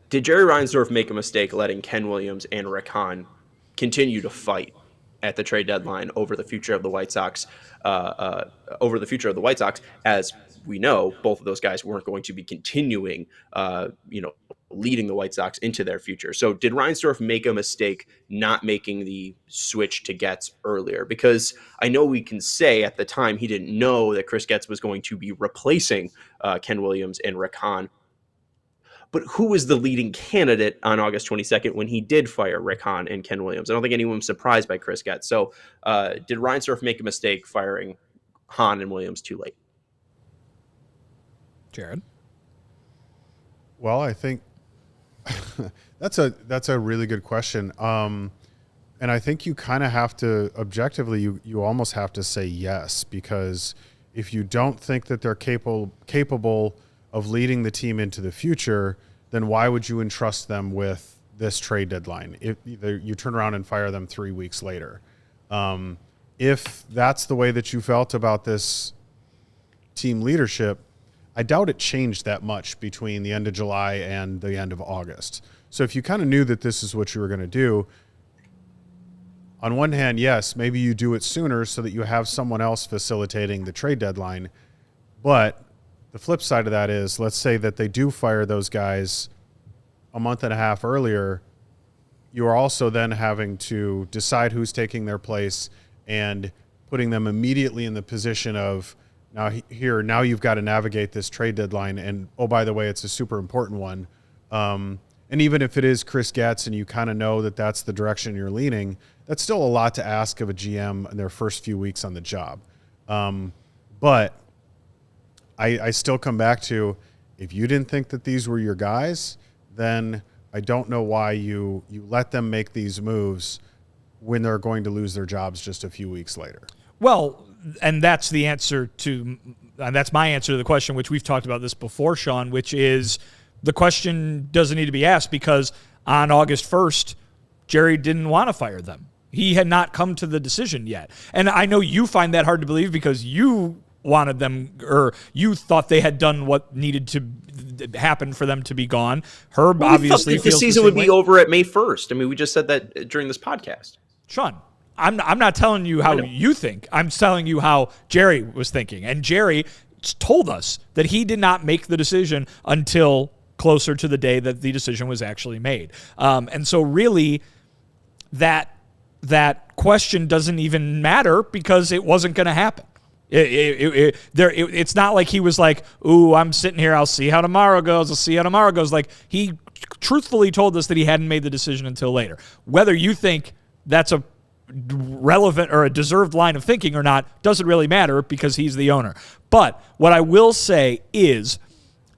did Jerry Reinsdorf make a mistake letting Ken Williams and Rick Hahn continue to fight at the trade deadline over the future of the White Sox? As we know, both of those guys weren't going to be continuing, leading the White Sox into their future. So did Reinsdorf make a mistake not making the switch to Getz earlier? Because I know we can say at the time he didn't know that Chris Getz was going to be replacing Ken Williams and Rick Hahn. But who was the leading candidate on August 22nd when he did fire Rick Hahn and Ken Williams? I don't think anyone was surprised by Chris Getz. So did Reinsdorf make a mistake firing Hahn and Williams too late? Jared? Well, I think that's a really good question. And I think you kind of have to, objectively, you almost have to say yes, because if you don't think that they're capable of leading the team into the future, then why would you entrust them with this trade deadline? If either you turn around and fire them 3 weeks later. If that's the way that you felt about this team leadership, I doubt it changed that much between the end of July and the end of August. So if you kind of knew that this is what you were going to do, on one hand, yes, maybe you do it sooner so that you have someone else facilitating the trade deadline. But the flip side of that is, let's say that they do fire those guys a month and a half earlier. You are also then having to decide who's taking their place and putting them immediately in the position of, now you've got to navigate this trade deadline. And, oh, by the way, it's a super important one. And even if it is Chris Getz and you kind of know that that's the direction you're leaning, that's still a lot to ask of a GM in their first few weeks on the job. But I still come back to, if you didn't think that these were your guys, then I don't know why you let them make these moves when they're going to lose their jobs just a few weeks later. Well, and that's the answer to, and that's my answer to the question, which we've talked about this before, Sean, which is the question doesn't need to be asked because on August 1st, Jerry didn't want to fire them. He had not come to the decision yet. And I know you find that hard to believe because you wanted them, or you thought they had done what needed to happen for them to be gone. Herb obviously feels the season would be over at May 1st. I mean, we just said that during this podcast. Sean, I'm not telling you how you think. I'm telling you how Jerry was thinking. And Jerry told us that he did not make the decision until closer to the day that the decision was actually made. And so really that question doesn't even matter because it wasn't going to happen. It's not like he was like, ooh, I'm sitting here, I'll see how tomorrow goes. Like, he truthfully told us that he hadn't made the decision until later. Whether you think that's a relevant or a deserved line of thinking or not doesn't really matter because he's the owner. But what I will say is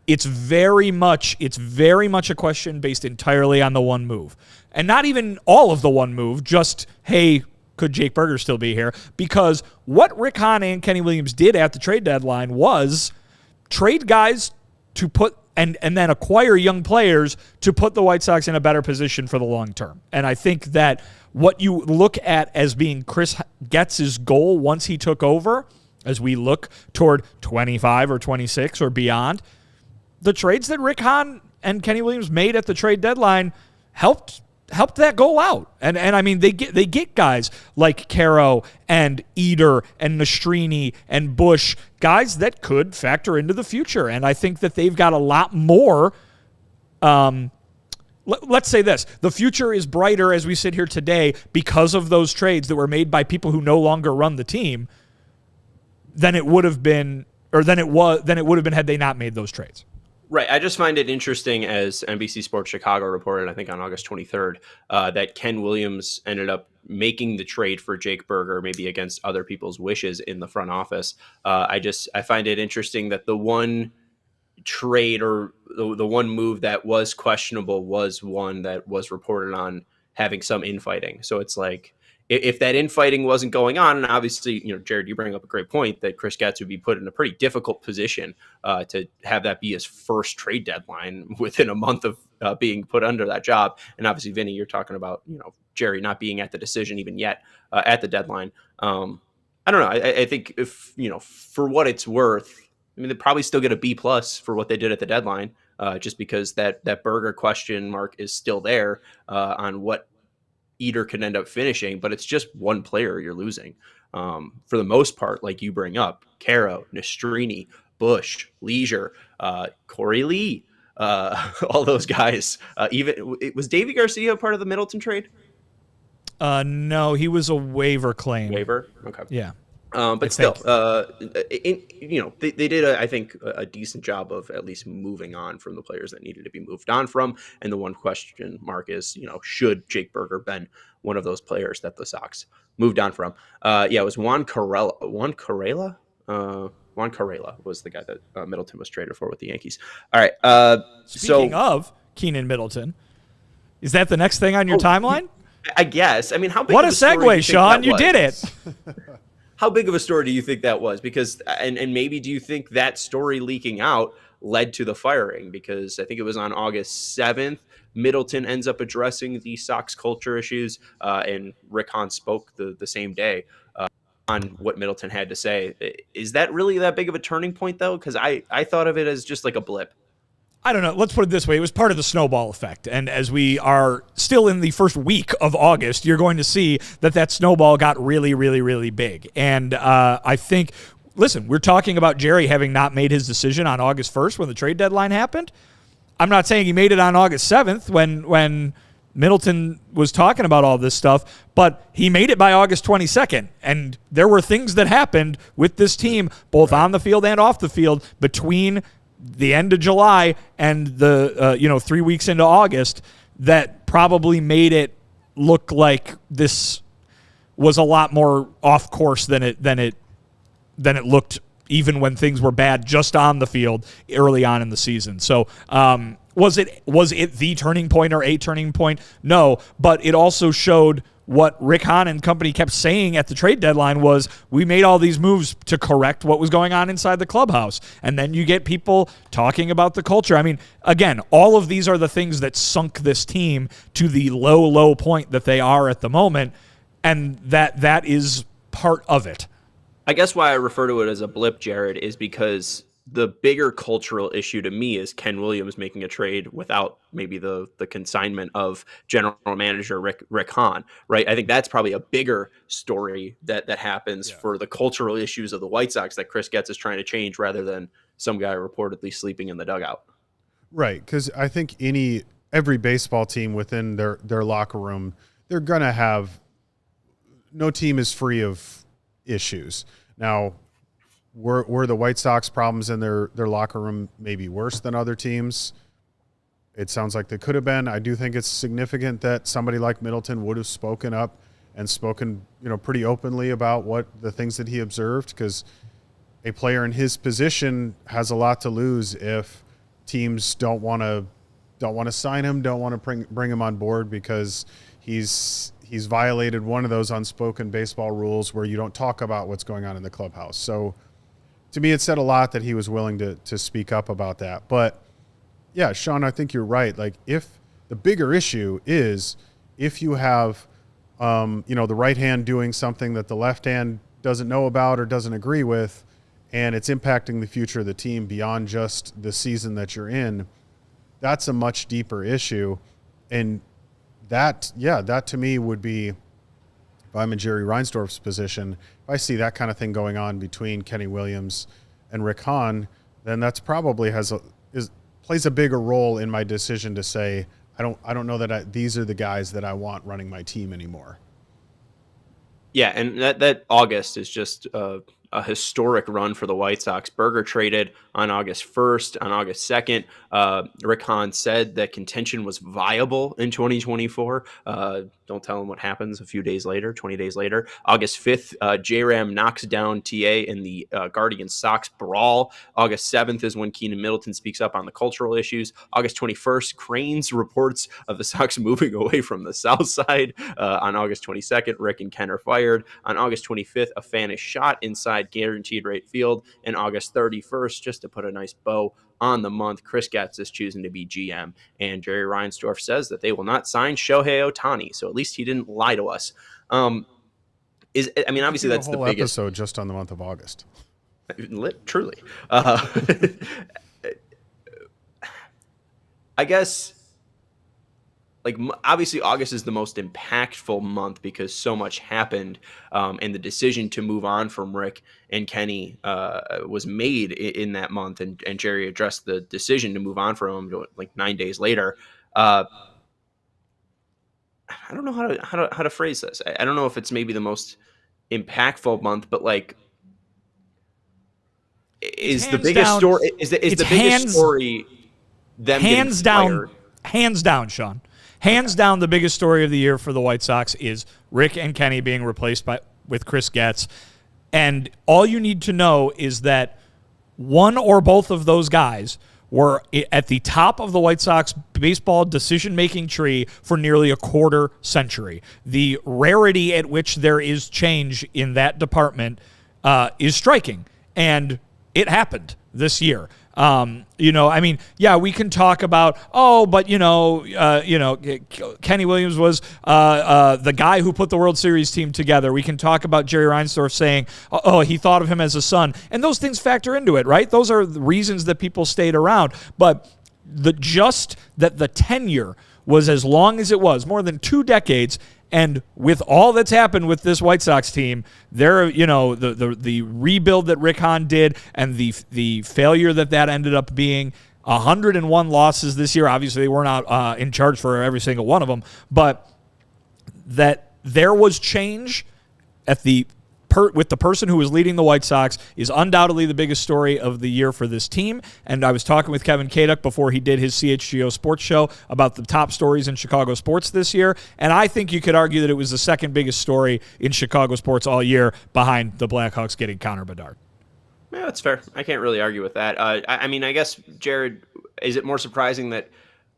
it's very much a question based entirely on the one move. And not even all of the one move, just, hey, could Jake Burger still be here? Because what Rick Hahn and Kenny Williams did at the trade deadline was trade guys to put and then acquire young players to put the White Sox in a better position for the long term. And I think that what you look at as being Chris Getz's goal once he took over, as we look toward 25 or 26 or beyond, the trades that Rick Hahn and Kenny Williams made at the trade deadline helped that goal out. And I mean, they get guys like Caro and Eder and Nastrini and Bush, guys that could factor into the future. And I think that they've got a lot more. Let's say this. The future is brighter as we sit here today because of those trades that were made by people who no longer run the team than it would have been, or than it would have been had they not made those trades. Right. I just find it interesting, as NBC Sports Chicago reported, I think on August 23rd, that Ken Williams ended up making the trade for Jake Burger, maybe against other people's wishes in the front office. I find it interesting that the one trade or the one move that was questionable was one that was reported on having some infighting. So it's like, if that infighting wasn't going on, and obviously, Jared, you bring up a great point that Chris Getz would be put in a pretty difficult position to have that be his first trade deadline within a month of being put under that job. And obviously, Vinny, you're talking about, Jerry not being at the decision even yet at the deadline. I don't know. I think if, for what it's worth, I mean, they probably still get a B+ for what they did at the deadline, just because that Burger question mark is still there on what Eder can end up finishing, but it's just one player you're losing. For the most part, like you bring up, Caro, Nastrini, Bush, Leisure, Corey Lee, all those guys. Even was Davey Garcia part of the Middleton trade? No, he was a waiver claim. Waiver? Okay. Yeah. But still, they did, I think, a decent job of at least moving on from the players that needed to be moved on from. And the one question mark is, should Jake Burger been one of those players that the Sox moved on from? It was Juan Carrera. Juan Carrera was the guy that Middleton was traded for with the Yankees. All right. Speaking of Keenan Middleton, is that the next thing on your timeline? I guess. I mean, how big what of a segue, Sean! You did it. How big of a story do you think that was? Because, and maybe do you think that story leaking out led to the firing? Because I think it was on August 7th, Middleton ends up addressing the Sox culture issues, and Rick Hahn spoke the same day on what Middleton had to say. Is that really that big of a turning point, though? Because I thought of it as just like a blip. I don't know. Let's put it this way. It was part of the snowball effect. And as we are still in the first week of August, you're going to see that snowball got really, really, really big. And I think, listen, we're talking about Jerry having not made his decision on August 1st when the trade deadline happened. I'm not saying he made it on August 7th when Middleton was talking about all this stuff, but he made it by August 22nd. And there were things that happened with this team, both on the field and off the field, between the end of July and the 3 weeks into August, that probably made it look like this was a lot more off course than it looked, even when things were bad just on the field early on in the season. So was it the turning point or a turning point? No, but it also showed what Rick Hahn and company kept saying at the trade deadline was, we made all these moves to correct what was going on inside the clubhouse. And then you get people talking about the culture. I mean, again, all of these are the things that sunk this team to the low point that they are at the moment. And that is part of it. I guess why I refer to it as a blip, Jared, is because the bigger cultural issue to me is Ken Williams making a trade without maybe the consignment of general manager Rick Hahn, right? I think that's probably a bigger story that happens for the cultural issues of the White Sox that Chris Getz is trying to change, rather than some guy reportedly sleeping in the dugout. Right, because I think every baseball team within their locker room, they're going to have – no team is free of issues. Now, were the White Sox problems in their locker room maybe worse than other teams? It sounds like they could have been. I do think it's significant that somebody like Middleton would have spoken up and spoken, pretty openly about what the things that he observed, because a player in his position has a lot to lose if teams don't want to sign him, don't want to bring him on board, because he's he's violated one of those unspoken baseball rules where you don't talk about what's going on in the clubhouse. So to me, it said a lot that he was willing to speak up about that. But yeah, Sean, I think you're right. Like, if the bigger issue is if you have, the right hand doing something that the left hand doesn't know about or doesn't agree with, and it's impacting the future of the team beyond just the season that you're in, that's a much deeper issue. And that to me would be, if I'm in Jerry Reinsdorf's position, if I see that kind of thing going on between Kenny Williams and Rick Hahn, then that's probably plays a bigger role in my decision to say, I don't know that these are the guys that I want running my team anymore. Yeah, and that August is just a historic run for the White Sox. Berger traded on August 1st. On August 2nd, Rick Hahn said that contention was viable in 2024. Don't tell him what happens a few days later, 20 days later. August 5th, J-Ram knocks down TA in the Guardians-Sox brawl. August 7th is when Keenan Middleton speaks up on the cultural issues. August 21st, Cranes reports of the Sox moving away from the South Side. On August 22nd, Rick and Ken are fired. On August 25th, a fan is shot inside guaranteed rate field. And August 31st, just to put a nice bow on the month, Chris Getz is choosing to be GM. And Jerry Reinsdorf says that they will not sign Shohei Ohtani. So at least he didn't lie to us. Obviously that's the biggest episode just on the month of August. Truly. I guess, like, obviously August is the most impactful month because so much happened, and the decision to move on from Rick and Kenny was made in that month, and Jerry addressed the decision to move on from him like 9 days later. I don't know how to phrase this. I don't know if it's maybe the most impactful month, but like, is the biggest story is the biggest story them hands getting down fired? Hands down, Sean. Hands down, the biggest story of the year for the White Sox is Rick and Kenny being replaced with Chris Getz. And all you need to know is that one or both of those guys were at the top of the White Sox baseball decision-making tree for nearly a quarter century. The rarity at which there is change in that department is striking, and it happened this year. We can talk about, Kenny Williams was the guy who put the World Series team together. We can talk about Jerry Reinsdorf saying, he thought of him as a son. And those things factor into it, right? Those are the reasons that people stayed around. But the tenure was as long as it was, more than 2 decades. And with all that's happened with this White Sox team, the rebuild that Rick Hahn did and the failure that ended up being, 101 losses this year. Obviously, they were not in charge for every single one of them, but that there was change with the person who was leading the White Sox is undoubtedly the biggest story of the year for this team. And I was talking with Kevin Kaduk before he did his CHGO Sports Show about the top stories in Chicago sports this year. And I think you could argue that it was the second biggest story in Chicago sports all year behind the Blackhawks getting Connor Bedard. Yeah, that's fair. I can't really argue with that. I guess, Jared, is it more surprising that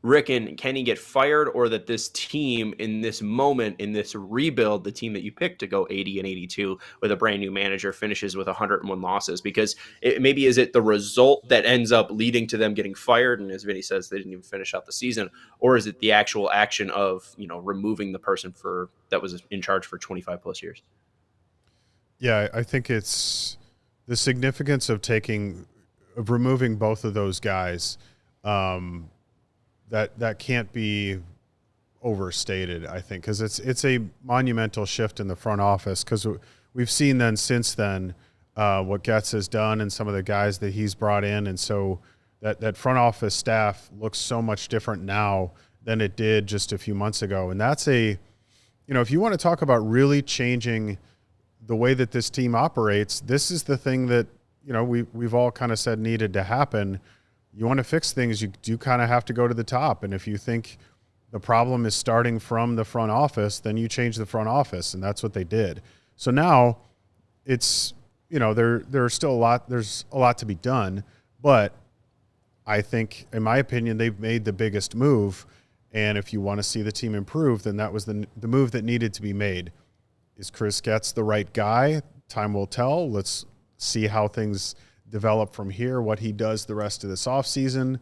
Rick and Kenny get fired, or that this team in this moment, in this rebuild, the team that you picked to go 80 and 82 with a brand new manager finishes with 101 losses? Because maybe is it the result that ends up leading to them getting fired? And as Vinny says, they didn't even finish out the season. Or is it the actual action of, removing the person that was in charge for 25 plus years? Yeah, I think it's the significance of removing both of those guys. That can't be overstated, I think, because it's a monumental shift in the front office, because we've seen since then what Getz has done and some of the guys that he's brought in, and so that front office staff looks so much different now than it did just a few months ago. And that's if you want to talk about really changing the way that this team operates, this is the thing that we've all kind of said needed to happen. You want to fix things, you do kind of have to go to the top. And if you think the problem is starting from the front office, then you change the front office, and that's what they did. So now it's, there's still there's a lot to be done, but I think, in my opinion, they've made the biggest move. And if you want to see the team improve, then that was the move that needed to be made. Is Chris Getz the right guy? Time will tell. Let's see how things develop from here, what he does the rest of this offseason,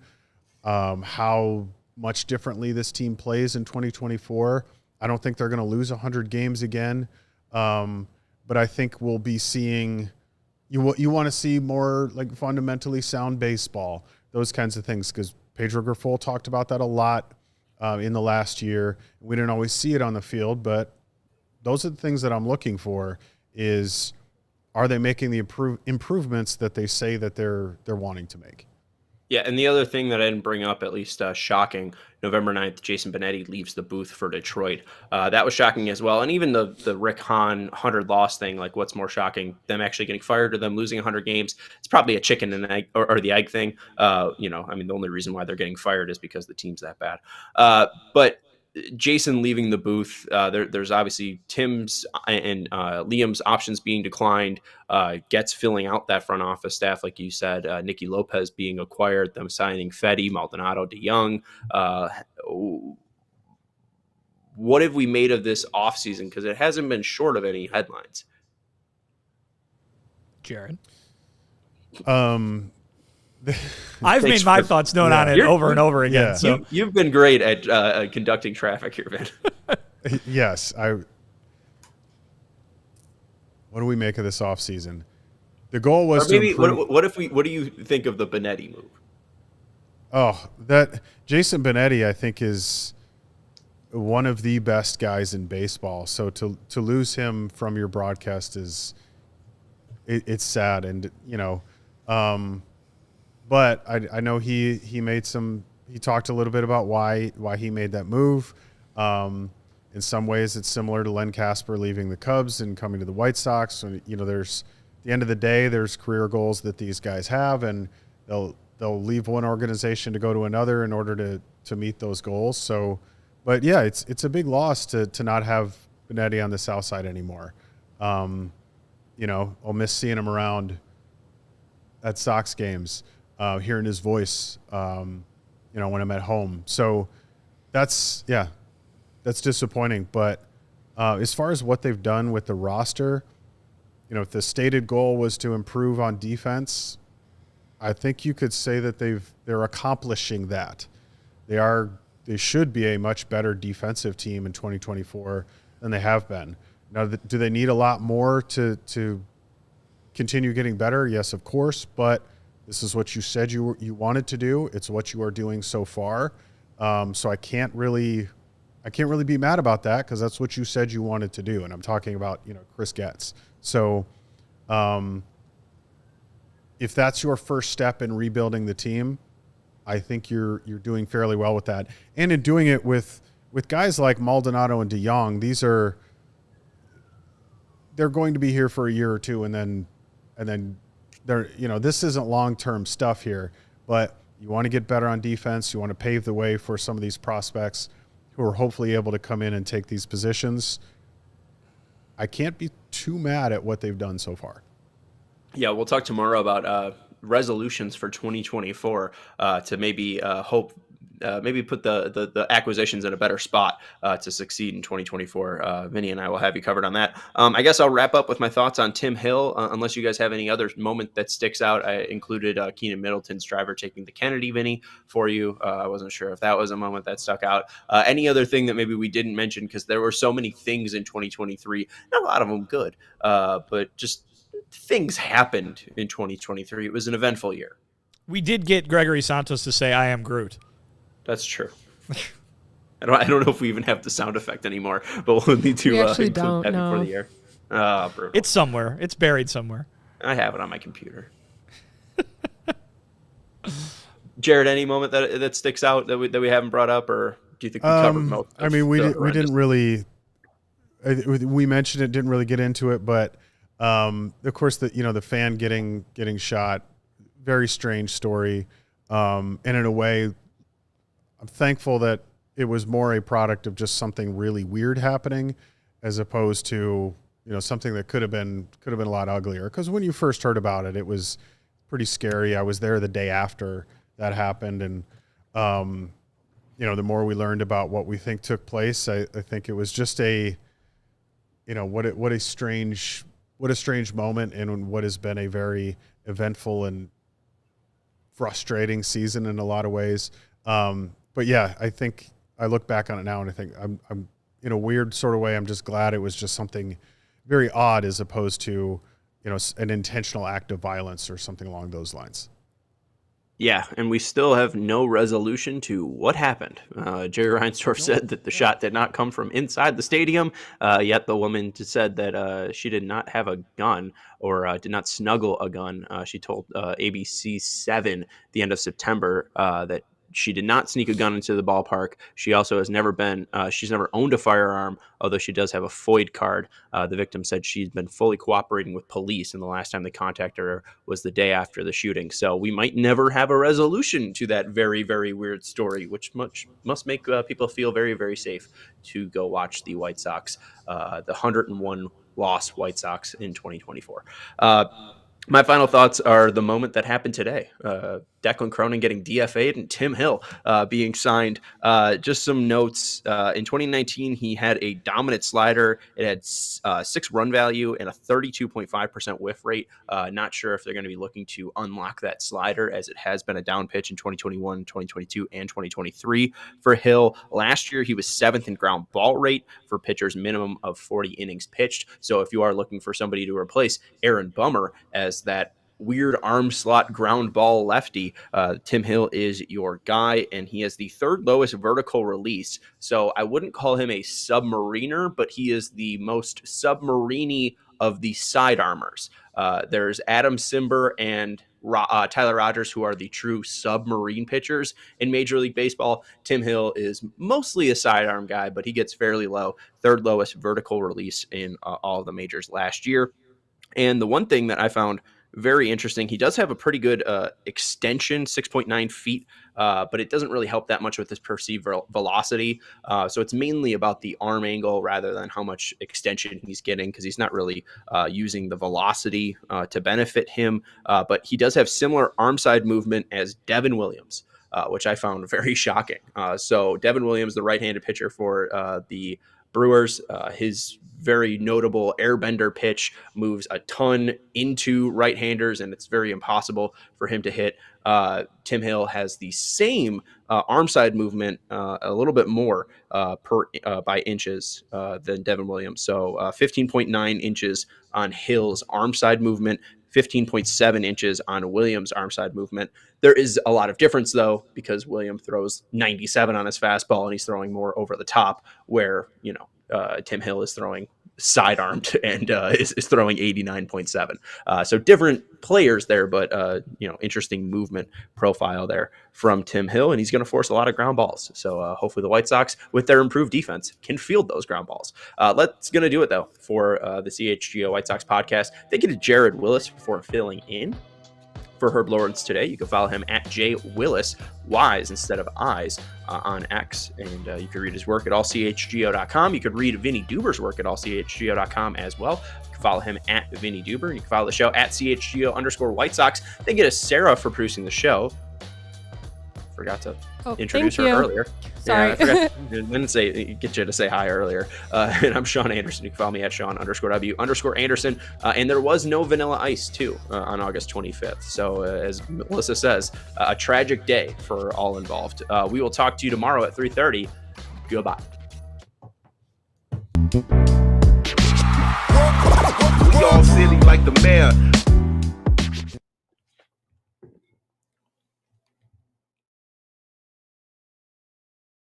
how much differently this team plays in 2024. I don't think they're going to lose 100 games again, but I think we'll be seeing you want to see more like fundamentally sound baseball, those kinds of things, because Pedro Grifol talked about that a lot in the last year. We didn't always see it on the field, but those are the things that I'm looking for. Is are they making the improvements that they say that they're wanting to make? Yeah, and the other thing that I didn't bring up, at least shocking, November 9th, Jason Benetti leaves the booth for Detroit. That was shocking as well. And even the Rick Hahn 100-loss thing, like what's more shocking, them actually getting fired or them losing 100 games? It's probably a chicken and egg or the egg thing. The only reason why they're getting fired is because the team's that bad. But Jason leaving the booth, there's obviously Tim's and Liam's options being declined. Getz filling out that front office staff, like you said. Nicky Lopez being acquired, them signing Fedde, Maldonado, DeYoung. What have we made of this offseason? Because it hasn't been short of any headlines. Jared? Thanks I've made my for- thoughts known on it over and over again. Yeah. So You've been great at conducting traffic here, Vin. Yes. What do we make of this offseason? The goal was Or maybe to improve. what do you think of the Benetti move? Oh, that Jason Benetti, I think, is one of the best guys in baseball. So to lose him from your broadcast it's sad, and but I know he talked a little bit about why he made that move. In some ways, it's similar to Len Casper leaving the Cubs and coming to the White Sox. So, there's at the end of the day, there's career goals that these guys have, and they'll leave one organization to go to another in order to meet those goals. So, but yeah, it's a big loss to not have Benetti on the South Side anymore. I'll miss seeing him around at Sox games, hearing his voice, when I'm at home. So that's disappointing. But as far as what they've done with the roster, if the stated goal was to improve on defense, I think you could say that they're accomplishing that. They should be a much better defensive team in 2024 than they have been. Now, do they need a lot more to continue getting better? Yes, of course. But this is what you said you wanted to do. It's what you are doing so far. So I can't really be mad about that, because that's what you said you wanted to do. And I'm talking about, Chris Getz. So if that's your first step in rebuilding the team, I think you're doing fairly well with that. And in doing it with guys like Maldonado and DeYoung, they're going to be here for a year or two, and then they're, this isn't long-term stuff here, but you want to get better on defense. You want to pave the way for some of these prospects who are hopefully able to come in and take these positions. I can't be too mad at what they've done so far. Yeah, we'll talk tomorrow about resolutions for 2024 to maybe maybe put the acquisitions in a better spot to succeed in 2024. Vinny and I will have you covered on that. I guess I'll wrap up with my thoughts on Tim Hill, unless you guys have any other moment that sticks out. I included Keenan Middleton's driver taking the Kennedy, Vinny, for you. I wasn't sure if that was a moment that stuck out. Any other thing that maybe we didn't mention, because there were so many things in 2023, not a lot of them good, but just things happened in 2023. It was an eventful year. we did get Gregory Santos to say, "I am Groot." That's true. I don't know if we even have the sound effect anymore, but we'll need to We actually include that don't, before no. the year. Brutal. It's somewhere. It's buried somewhere. I have it on my computer. Jared, any moment that sticks out that we haven't brought up, or do you think we covered most? I mean, we of the didn't really. We mentioned it, didn't really get into it, but of course the fan getting shot, very strange story, and in a way, I'm thankful that it was more a product of just something really weird happening, as opposed to something that could have been a lot uglier. Because when you first heard about it, it was pretty scary. I was there the day after that happened, and the more we learned about what we think took place, I think it was just what a strange moment, and what has been a very eventful and frustrating season in a lot of ways. But yeah, I think I look back on it now and I think I'm in a weird sort of way, I'm just glad it was just something very odd as opposed to, an intentional act of violence or something along those lines. Yeah, and we still have no resolution to what happened. Jerry Reinsdorf said that the shot did not come from inside the stadium, yet the woman said that she did not have a gun or did not snuggle a gun. She told ABC 7 the end of September that she did not sneak a gun into the ballpark. She also has never she's never owned a firearm, although she does have a FOID card. The victim said she's been fully cooperating with police, and the last time they contacted her was the day after the shooting. So we might never have a resolution to that very, very weird story, which must make people feel very, very safe to go watch the White Sox, the 101 loss White Sox in 2024. My final thoughts are the moment that happened today. Declan Cronin getting DFA'd and Tim Hill being signed. Just some notes. In 2019, he had a dominant slider. It had 6 run value and a 32.5% whiff rate. Not sure if they're going to be looking to unlock that slider, as it has been a down pitch in 2021, 2022, and 2023 for Hill. Last year, he was 7th in ground ball rate for pitchers minimum of 40 innings pitched. So if you are looking for somebody to replace Aaron Bummer as that weird arm slot ground ball lefty, Tim Hill is your guy, and he has the 3rd lowest vertical release. So I wouldn't call him a submariner, but he is the most submarine-y of the sidearmers. There's Adam Simber and Tyler Rogers, who are the true submarine pitchers in Major League Baseball. Tim Hill is mostly a sidearm guy, but he gets fairly low, 3rd lowest vertical release in all of the majors last year. And the one thing that I found very interesting, he does have a pretty good extension, 6.9 feet, but it doesn't really help that much with his perceived velocity. So it's mainly about the arm angle rather than how much extension he's getting, because he's not really using the velocity to benefit him. But he does have similar arm side movement as Devin Williams, which I found very shocking. So Devin Williams, the right-handed pitcher for the Brewers, his very notable airbender pitch moves a ton into right-handers, and it's very impossible for him to hit. Tim Hill has the same arm side movement, a little bit more by inches than Devin Williams. So 15.9 inches on Hill's arm side movement, 15.7 inches on Williams' arm side movement. There is a lot of difference, though, because William throws 97 on his fastball and he's throwing more over the top, where, Tim Hill is throwing sidearmed and is throwing 89.7. So different players there, but, interesting movement profile there from Tim Hill, and he's going to force a lot of ground balls. So hopefully the White Sox, with their improved defense, can field those ground balls. That's going to do it, though, for the CHGO White Sox podcast. Thank you to Jared Wyllys for filling in for Herb Lawrence today. You can follow him at JWyllys, Y's instead of I's, on X. And you can read his work at allchgo.com. You could read Vinnie Duber's work at allchgo.com as well. You can follow him at Vinnie Duber. And you can follow the show at CHGO_White Sox. Thank you to Sarah for producing the show. Forgot to introduce her earlier. Sorry. Yeah, I didn't get you to say hi earlier. And I'm Sean Anderson. You can follow me at Sean_W_Anderson. And there was no Vanilla Ice, too, on August 25th. So as Melissa says, a tragic day for all involved. We will talk to you tomorrow at 3:30. Goodbye. We all silly like the mayor.